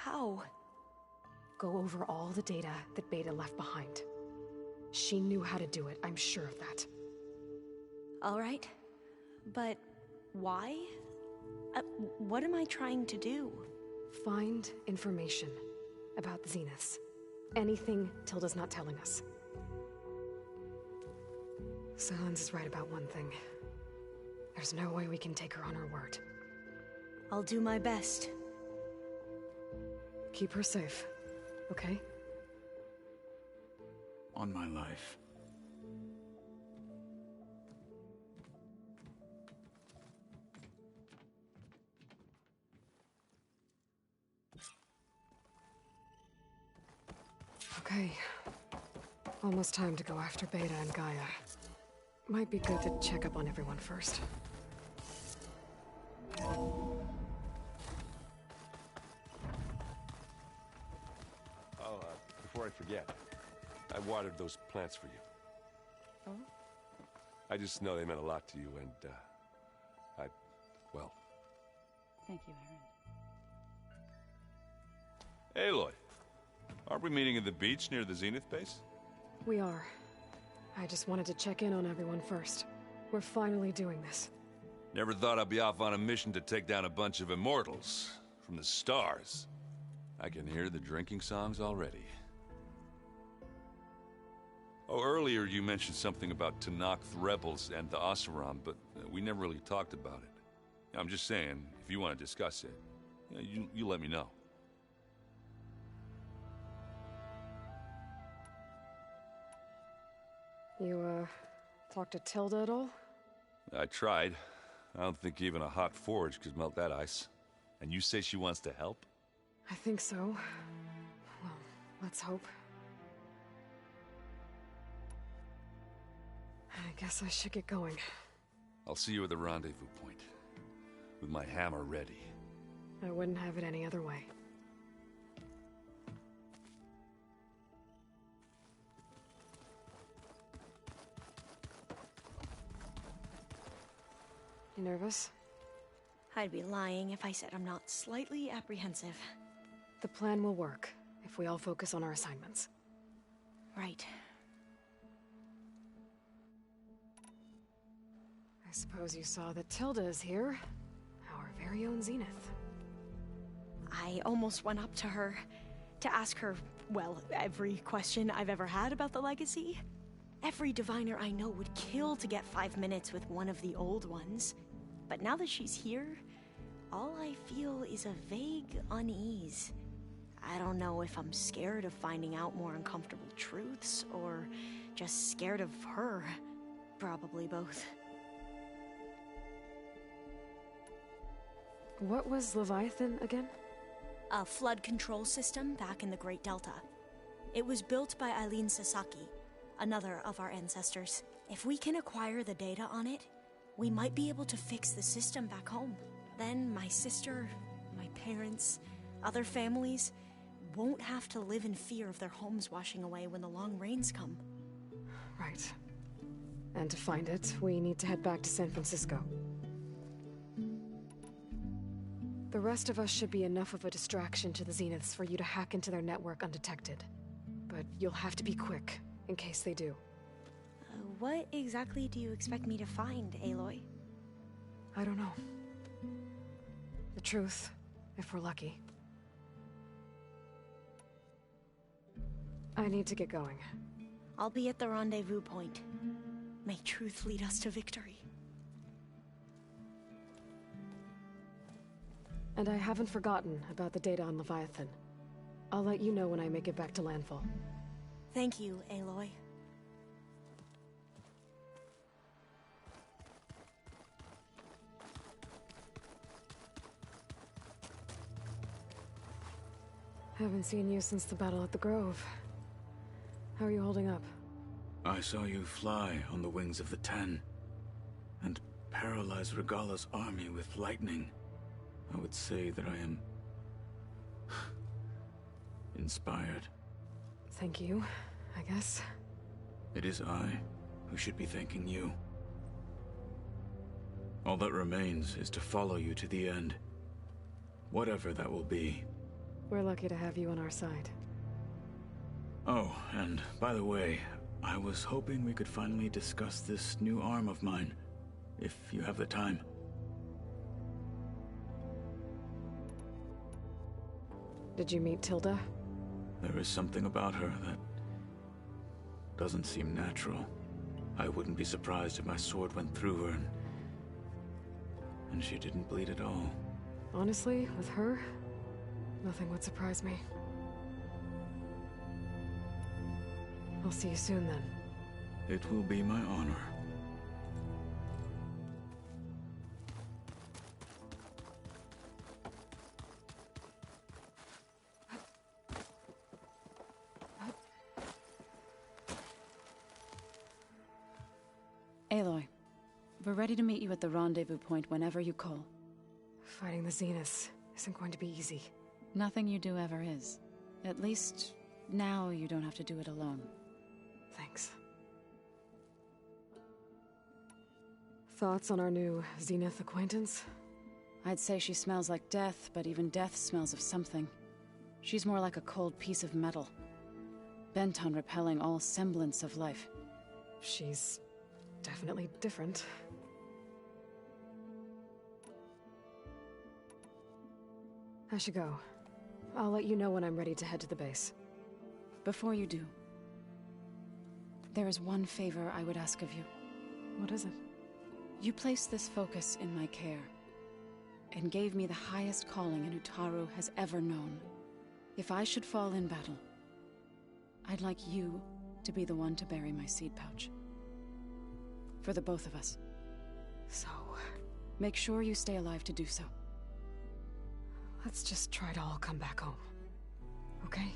Speaker 14: How?
Speaker 2: Go over all the data that Beta left behind. She knew how to do it, I'm sure of that.
Speaker 14: All right. But why? What am I trying to do?
Speaker 2: Find information about the Zeniths. Anything Tilda's not telling us. Silence is right about one thing. There's no way we can take her on her word.
Speaker 14: I'll do my best.
Speaker 2: Keep her safe, okay?
Speaker 13: On my life.
Speaker 2: Okay. Almost time to go after Beta and Gaia. Might be good to check up on everyone first.
Speaker 4: Before I forget, I watered those plants for you.
Speaker 22: Oh?
Speaker 4: I just know they meant a lot to you, and, well...
Speaker 22: Thank you, Aaron.
Speaker 9: Aloy, aren't we meeting at the beach near the Zenith base?
Speaker 2: We are. I just wanted to check in on everyone first. We're finally doing this.
Speaker 9: Never thought I'd be off on a mission to take down a bunch of immortals from the stars. I can hear the drinking songs already. Oh, earlier you mentioned something about Tenakth rebels and the Oseram, but we never really talked about it. I'm just saying, if you want to discuss it, you let me know.
Speaker 2: You, talked to Tilda at all?
Speaker 9: I tried. I don't think even a hot forge could melt that ice. And you say she wants to help?
Speaker 2: I think so. Well, let's hope. I guess I should get going.
Speaker 9: I'll see you at the rendezvous point. With my hammer ready.
Speaker 2: I wouldn't have it any other way. You nervous?
Speaker 14: I'd be lying if I said I'm not slightly apprehensive.
Speaker 2: The plan will work if we all focus on our assignments.
Speaker 14: Right.
Speaker 2: I suppose you saw that Tilda is here. Our very own Zenith.
Speaker 14: I almost went up to her to ask her, well, every question I've ever had about the legacy. Every diviner I know would kill to get 5 minutes with one of the old ones. But now that she's here, all I feel is a vague unease. I don't know if I'm scared of finding out more uncomfortable truths, or just scared of her. Probably both.
Speaker 2: What was Leviathan again?
Speaker 14: A flood control system back in the Great Delta. It was built by Eileen Sasaki, another of our ancestors. If we can acquire the data on it, we might be able to fix the system back home. Then my sister, my parents, other families won't have to live in fear of their homes washing away when the long rains come.
Speaker 2: Right. And to find it, we need to head back to San Francisco. The rest of us should be enough of a distraction to the Zeniths for you to hack into their network undetected. But you'll have to be quick, in case they do.
Speaker 14: What exactly do you expect me to find, Aloy?
Speaker 2: I don't know. The truth, if we're lucky. I need to get going.
Speaker 14: I'll be at the rendezvous point. May truth lead us to victory.
Speaker 2: And I haven't forgotten about the data on Leviathan. I'll let you know when I make it back to landfall.
Speaker 14: Thank you, Aloy.
Speaker 2: Haven't seen you since the battle at the Grove. How are you holding up?
Speaker 13: I saw you fly on the wings of the Ten, and paralyze Regalla's army with lightning. I would say that I am inspired.
Speaker 2: Thank you, I guess.
Speaker 13: It is I who should be thanking you. All that remains is to follow you to the end. Whatever that will be.
Speaker 2: We're lucky to have you on our side.
Speaker 13: Oh, and by the way, I was hoping we could finally discuss this new arm of mine, if you have the time.
Speaker 2: Did you meet Tilda?
Speaker 13: There is something about her that doesn't seem natural. I wouldn't be surprised if my sword went through her and she didn't bleed at all.
Speaker 2: Honestly, with her, nothing would surprise me. I'll see you soon then.
Speaker 13: It will be my honor.
Speaker 15: Aloy, we're ready to meet you at the rendezvous point whenever you call.
Speaker 2: Fighting the Zeniths isn't going to be easy.
Speaker 15: Nothing you do ever is. At least, now you don't have to do it alone.
Speaker 2: Thanks. Thoughts on our new Zenith acquaintance?
Speaker 15: I'd say she smells like death, but even death smells of something. She's more like a cold piece of metal, bent on repelling all semblance of life.
Speaker 2: She's definitely different. I should go. I'll let you know when I'm ready to head to the base.
Speaker 15: Before you do, there is one favor I would ask of you.
Speaker 2: What is it?
Speaker 15: You placed this focus in my care, and gave me the highest calling an Utaru has ever known. If I should fall in battle, I'd like you to be the one to bury my seed pouch. For the both of us.
Speaker 2: So...
Speaker 15: make sure you stay alive to do so.
Speaker 2: Let's just try to all come back home. Okay?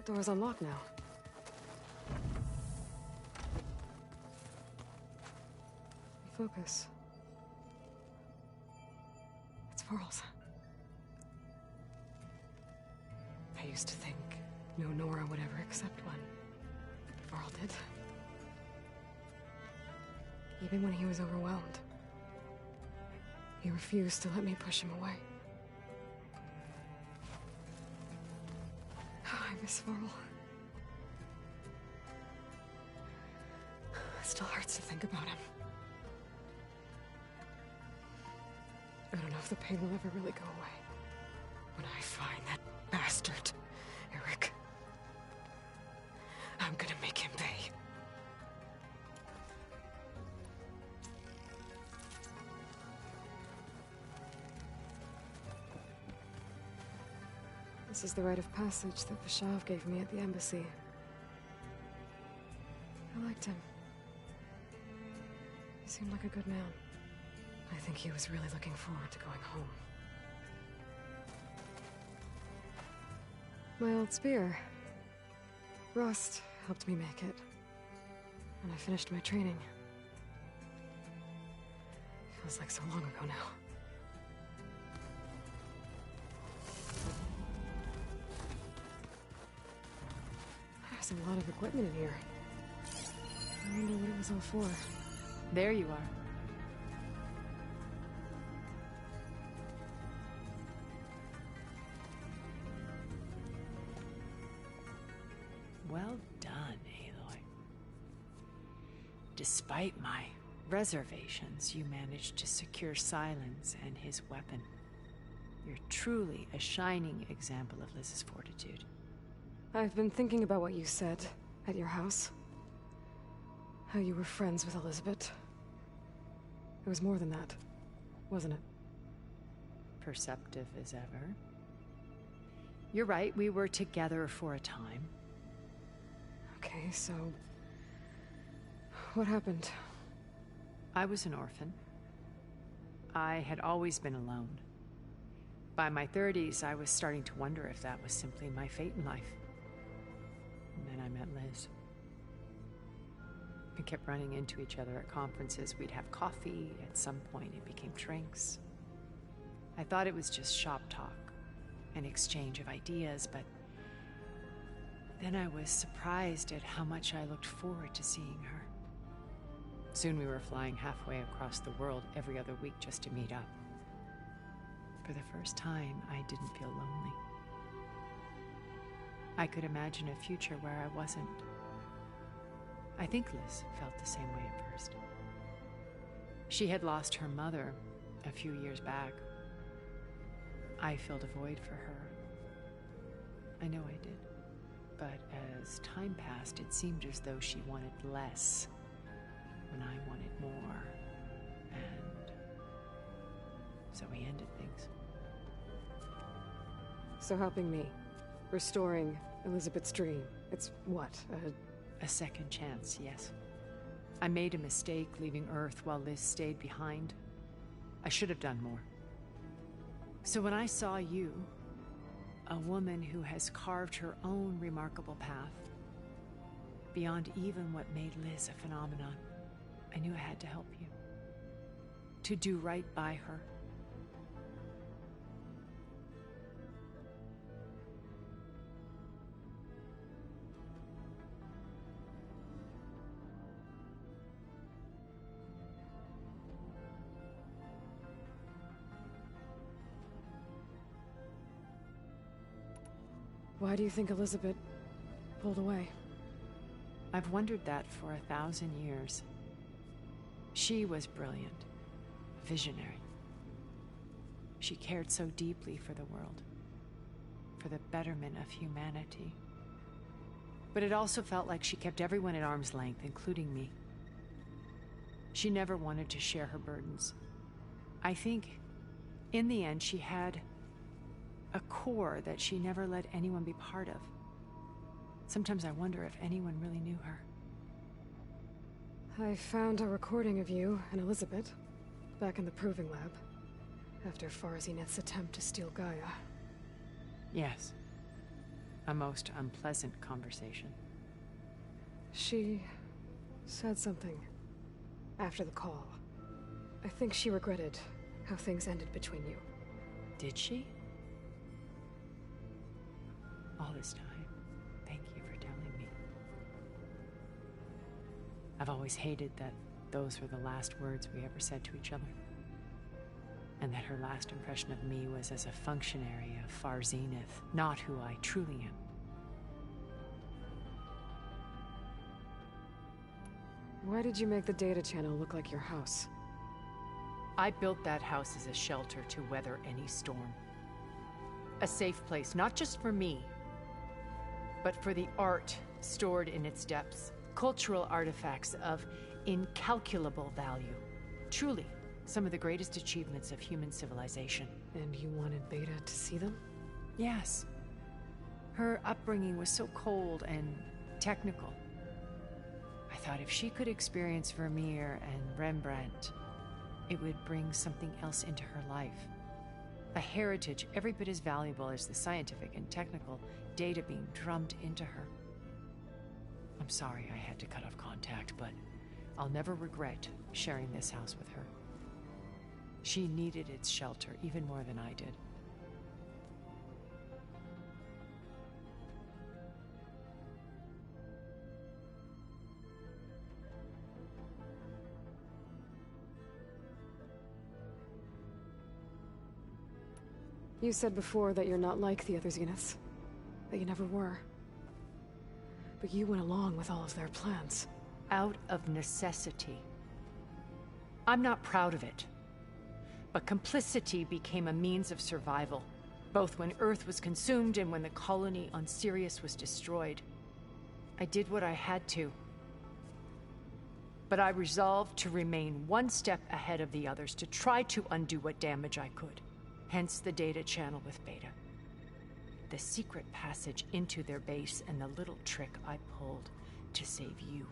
Speaker 2: Door's unlocked now. Focus. It's Varl's. I used to think no Nora would ever accept one. Varl did. Even when he was overwhelmed. He refused to let me push him away. I miss Varl. It still hurts to think about him. I don't know if the pain will ever really go away. When I find that bastard, Eric, I'm gonna make him pay. This is the rite of passage that Vashav gave me at the embassy. I liked him. He seemed like a good man. I think he was really looking forward to going home. My old spear. Rust helped me make it. And I finished my training. Feels like so long ago now. There's a lot of equipment in here. I wonder what it was all for.
Speaker 7: There you are. Well done, Aloy. Despite my reservations, you managed to secure Silence and his weapon. You're truly a shining example of Liz's fortitude.
Speaker 2: I've been thinking about what you said at your house. How you were friends with Elizabeth. It was more than that, wasn't it?
Speaker 7: Perceptive as ever. You're right, we were together for a time.
Speaker 2: Okay, so... what happened?
Speaker 7: I was an orphan. I had always been alone. By my 30s, I was starting to wonder if that was simply my fate in life. And then I met Liz. We kept running into each other at conferences. We'd have coffee. At some point, it became drinks. I thought it was just shop talk, an exchange of ideas, but then I was surprised at how much I looked forward to seeing her. Soon we were flying halfway across the world every other week just to meet up. For the first time, I didn't feel lonely. I could imagine a future where I wasn't. I think Liz felt the same way at first. She had lost her mother a few years back. I filled a void for her. I know I did. But as time passed, it seemed as though she wanted less when I wanted more. And so we ended things.
Speaker 2: So helping me, restoring Elizabeth's dream, it's what,
Speaker 7: a second chance, yes. I made a mistake leaving Earth while Liz stayed behind. I should have done more. So when I saw you, a woman who has carved her own remarkable path, beyond even what made Liz a phenomenon, I knew I had to help you. To do right by her.
Speaker 2: Why do you think Elizabeth pulled away?
Speaker 7: I've wondered that for 1,000 years. She was brilliant, visionary. She cared so deeply for the world, for the betterment of humanity. But it also felt like she kept everyone at arm's length, including me. She never wanted to share her burdens. I think, in the end, she had a core that she never let anyone be part of. Sometimes I wonder if anyone really knew her.
Speaker 2: I found a recording of you and Elizabeth back in the Proving Lab after Farzineth's attempt to steal Gaia.
Speaker 7: Yes. A most unpleasant conversation.
Speaker 2: She said something after the call. I think she regretted how things ended between you.
Speaker 7: Did she? All this time, thank you for telling me. I've always hated that those were the last words we ever said to each other. And that her last impression of me was as a functionary of Far Zenith, not who I truly am.
Speaker 2: Why did you make the data channel look like your house?
Speaker 7: I built that house as a shelter to weather any storm. A safe place, not just for me, but for the art stored in its depths. Cultural artifacts of incalculable value. Truly, some of the greatest achievements of human civilization.
Speaker 2: And you wanted Beta to see them?
Speaker 7: Yes. Her upbringing was so cold and technical. I thought if she could experience Vermeer and Rembrandt, it would bring something else into her life. A heritage every bit as valuable as the scientific and technical data being drummed into her. I'm sorry I had to cut off contact, but I'll never regret sharing this house with her. She needed its shelter even more than I did.
Speaker 2: You said before that you're not like the other Zeniths. That you never were. But you went along with all of their plans.
Speaker 7: Out of necessity. I'm not proud of it. But complicity became a means of survival, both when Earth was consumed and when the colony on Sirius was destroyed. I did what I had to. But I resolved to remain one step ahead of the others, to try to undo what damage I could. Hence the data channel with Beta. The secret passage into their base and the little trick I pulled to save you.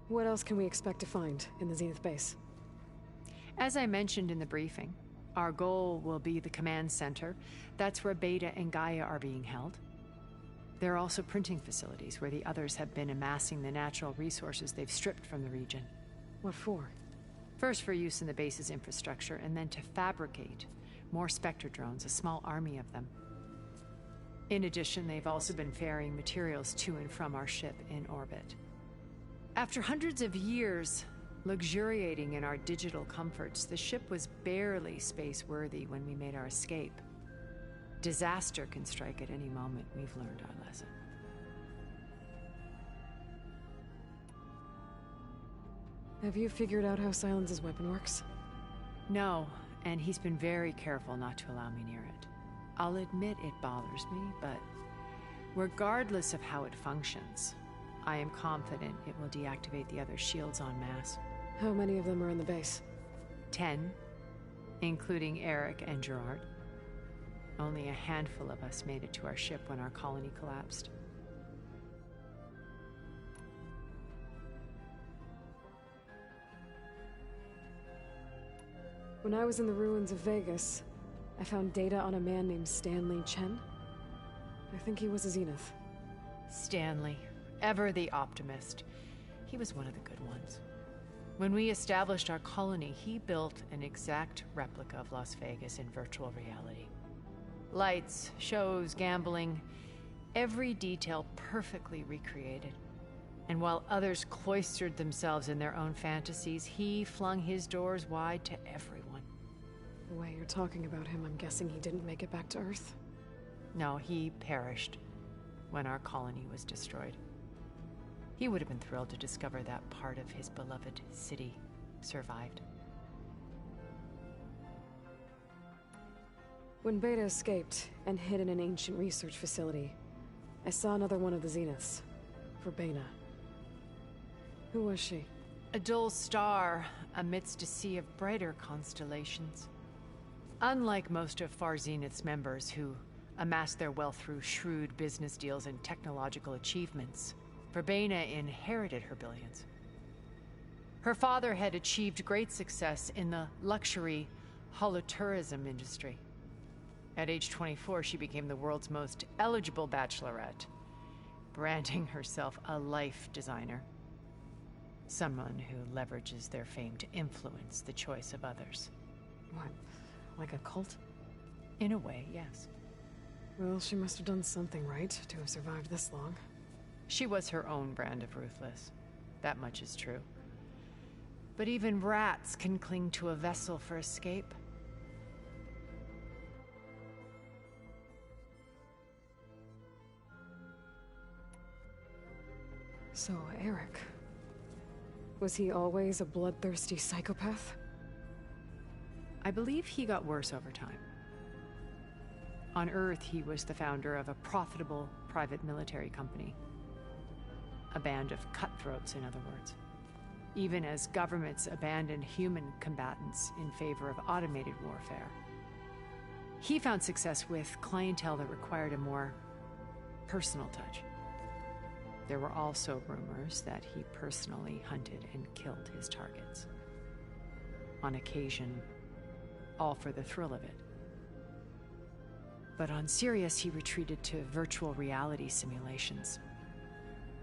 Speaker 2: What else can we expect to find in the Zenith base?
Speaker 7: As I mentioned in the briefing, our goal will be the command center. That's where Beta and Gaia are being held. There are also printing facilities where the others have been amassing the natural resources they've stripped from the region.
Speaker 2: What for?
Speaker 7: First for use in the base's infrastructure, and then to fabricate more Spectre drones, a small army of them. In addition, they've also been ferrying materials to and from our ship in orbit. After hundreds of years luxuriating in our digital comforts, the ship was barely space-worthy when we made our escape. Disaster can strike at any moment. We've learned our lesson.
Speaker 2: Have you figured out how Silence's weapon works?
Speaker 7: No, and he's been very careful not to allow me near it. I'll admit it bothers me, but regardless of how it functions, I am confident it will deactivate the other shields en masse.
Speaker 2: How many of them are in the base?
Speaker 7: 10, including Eric and Gerard. Only a handful of us made it to our ship when our colony collapsed.
Speaker 2: When I was in the ruins of Vegas, I found data on a man named Stanley Chen. I think he was a Zenith.
Speaker 7: Stanley, ever the optimist. He was one of the good ones. When we established our colony, he built an exact replica of Las Vegas in virtual reality. Lights, shows, gambling, every detail perfectly recreated. And while others cloistered themselves in their own fantasies, he flung his doors wide to everyone.
Speaker 2: The way you're talking about him, I'm guessing he didn't make it back to Earth?
Speaker 7: No, he perished when our colony was destroyed. He would have been thrilled to discover that part of his beloved city survived.
Speaker 2: When Beta escaped and hid in an ancient research facility, I saw another one of the Zeniths, Verbena. Who was she?
Speaker 7: A dull star amidst a sea of brighter constellations. Unlike most of Far Zenith's members who amassed their wealth through shrewd business deals and technological achievements, Verbena inherited her billions. Her father had achieved great success in the luxury holotourism industry. At age 24, she became the world's most eligible bachelorette, branding herself a life designer. Someone who leverages their fame to influence the choice of others.
Speaker 2: What? Like a cult?
Speaker 7: In a way, yes.
Speaker 2: Well, she must have done something right to have survived this long.
Speaker 7: She was her own brand of ruthless. That much is true. But even rats can cling to a vessel for escape.
Speaker 2: So, Eric... was he always a bloodthirsty psychopath?
Speaker 7: I believe he got worse over time. On Earth, he was the founder of a profitable private military company. A band of cutthroats, in other words. Even as governments abandoned human combatants in favor of automated warfare. He found success with clientele that required a more personal touch. There were also rumors that he personally hunted and killed his targets. On occasion, all for the thrill of it. But on Sirius, he retreated to virtual reality simulations.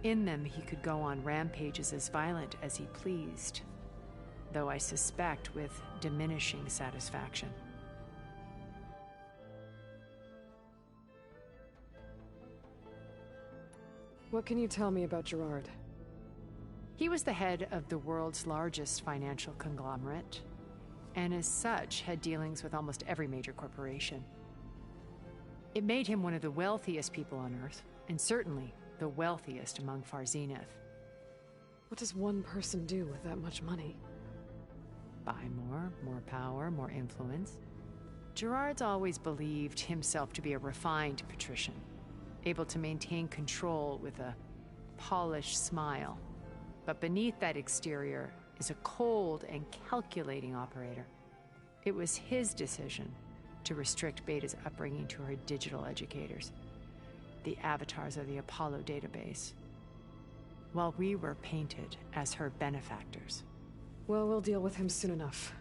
Speaker 7: In them, he could go on rampages as violent as he pleased, though I suspect with diminishing satisfaction.
Speaker 2: What can you tell me about Gerard?
Speaker 7: He was the head of the world's largest financial conglomerate, and as such, had dealings with almost every major corporation. It made him one of the wealthiest people on Earth, and certainly the wealthiest among Far Zenith.
Speaker 2: What does one person do with that much money?
Speaker 7: Buy more power, more influence. Gerard's always believed himself to be a refined patrician, able to maintain control with a polished smile. But beneath that exterior is a cold and calculating operator. It was his decision to restrict Beta's upbringing to her digital educators, the avatars of the Apollo database, while we were painted as her benefactors.
Speaker 2: Well, we'll deal with him soon enough.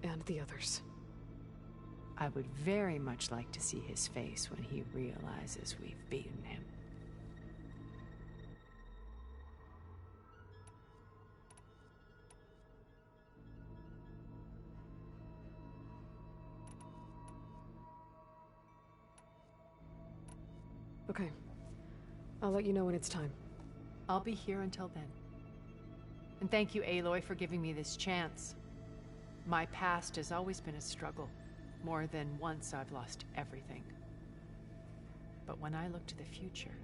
Speaker 2: And the others.
Speaker 7: I would very much like to see his face when he realizes we've beaten him.
Speaker 2: Okay. I'll let you know when it's time.
Speaker 7: I'll be here until then. And thank you, Aloy, for giving me this chance. My past has always been a struggle. More than once I've lost everything. But when I look to the future,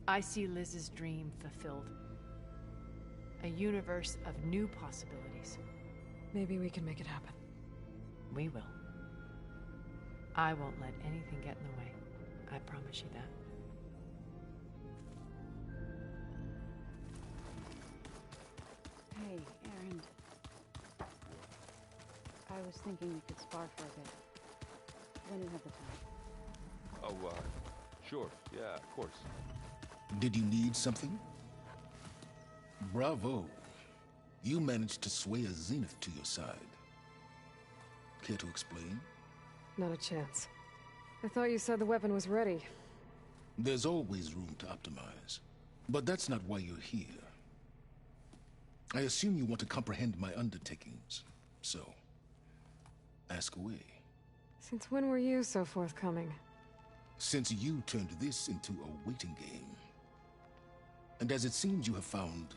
Speaker 7: I see Liz's dream fulfilled. A universe of new possibilities.
Speaker 2: Maybe we can make it happen.
Speaker 7: We will. I won't let anything get in the way. I promise you that.
Speaker 1: Hey, Erend. I was thinking we could spar for a bit. When you have the time.
Speaker 4: Oh, sure. Yeah, of course.
Speaker 19: Did you need something? Bravo. You managed to sway a Zenith to your side. Care to explain?
Speaker 2: Not a chance. I thought you said the weapon was ready.
Speaker 19: There's always room to optimize. But that's not why you're here. I assume you want to comprehend my undertakings. So, ask away.
Speaker 2: Since when were you so forthcoming?
Speaker 19: Since you turned this into a waiting game. And as it seems you have found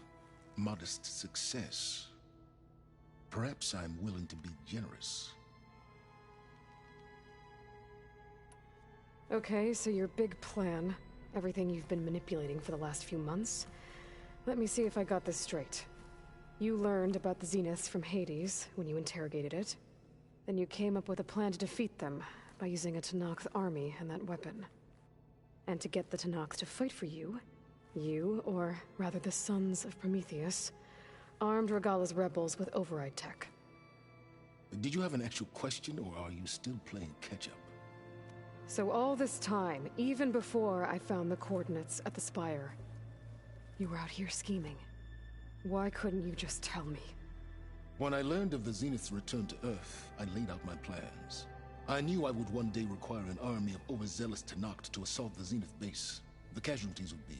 Speaker 19: modest success, perhaps I'm willing to be generous.
Speaker 2: Okay, so your big plan, everything you've been manipulating for the last few months. Let me see if I got this straight. You learned about the Zeniths from Hades when you interrogated it. Then you came up with a plan to defeat them by using a Tenakth army and that weapon. And to get the Tenakth to fight for you, or rather the Sons of Prometheus, armed Regalla's rebels with override tech.
Speaker 19: Did you have an actual question, or are you still playing catch-up?
Speaker 2: So all this time, even before I found the coordinates at the Spire, you were out here scheming. Why couldn't you just tell me?
Speaker 19: When I learned of the Zenith's return to Earth, I laid out my plans. I knew I would one day require an army of overzealous Tenakth to assault the Zenith base. The casualties would be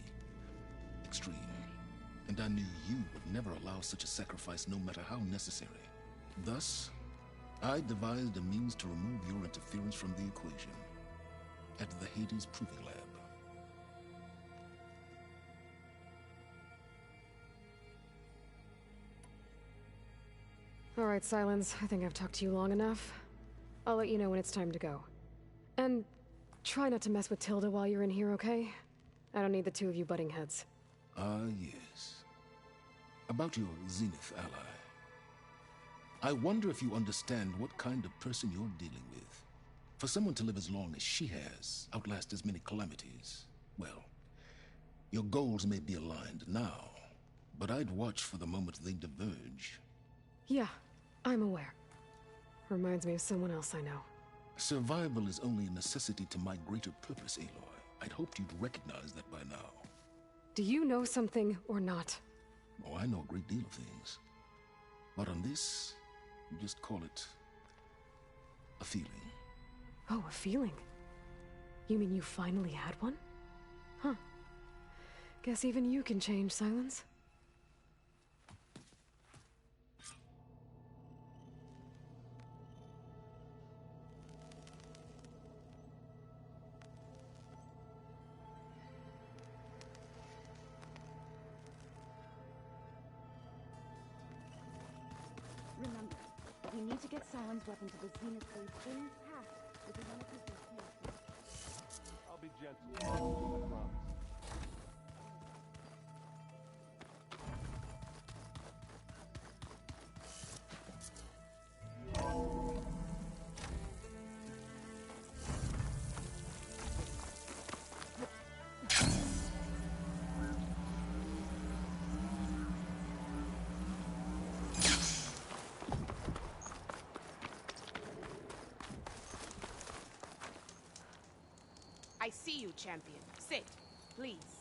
Speaker 19: extreme. And I knew you would never allow such a sacrifice, no matter how necessary. Thus, I devised a means to remove your interference from the equation at the Hades Proving Lab.
Speaker 2: All right, Silence. I think I've talked to you long enough. I'll let you know when it's time to go. And try not to mess with Tilda while you're in here, okay? I don't need the two of you butting heads.
Speaker 19: Ah, yes. About your Zenith ally. I wonder if you understand what kind of person you're dealing with. For someone to live as long as she has, outlast as many calamities, well, your goals may be aligned now, but I'd watch for the moment they diverge.
Speaker 2: Yeah, I'm aware. Reminds me of someone else I know.
Speaker 19: Survival is only a necessity to my greater purpose, Aloy. I'd hoped you'd recognize that by now.
Speaker 2: Do you know something or not?
Speaker 19: Oh, I know a great deal of things. But on this, you just call it a feeling.
Speaker 2: Oh, a feeling? You mean you finally had one? Huh. Guess even you can change, Silence.
Speaker 1: Remember, we need to get Silence weapon to the Zenith base intact with the one of his here.
Speaker 4: I'll be gentle. I promise.
Speaker 3: I see you, champion. Sit, please.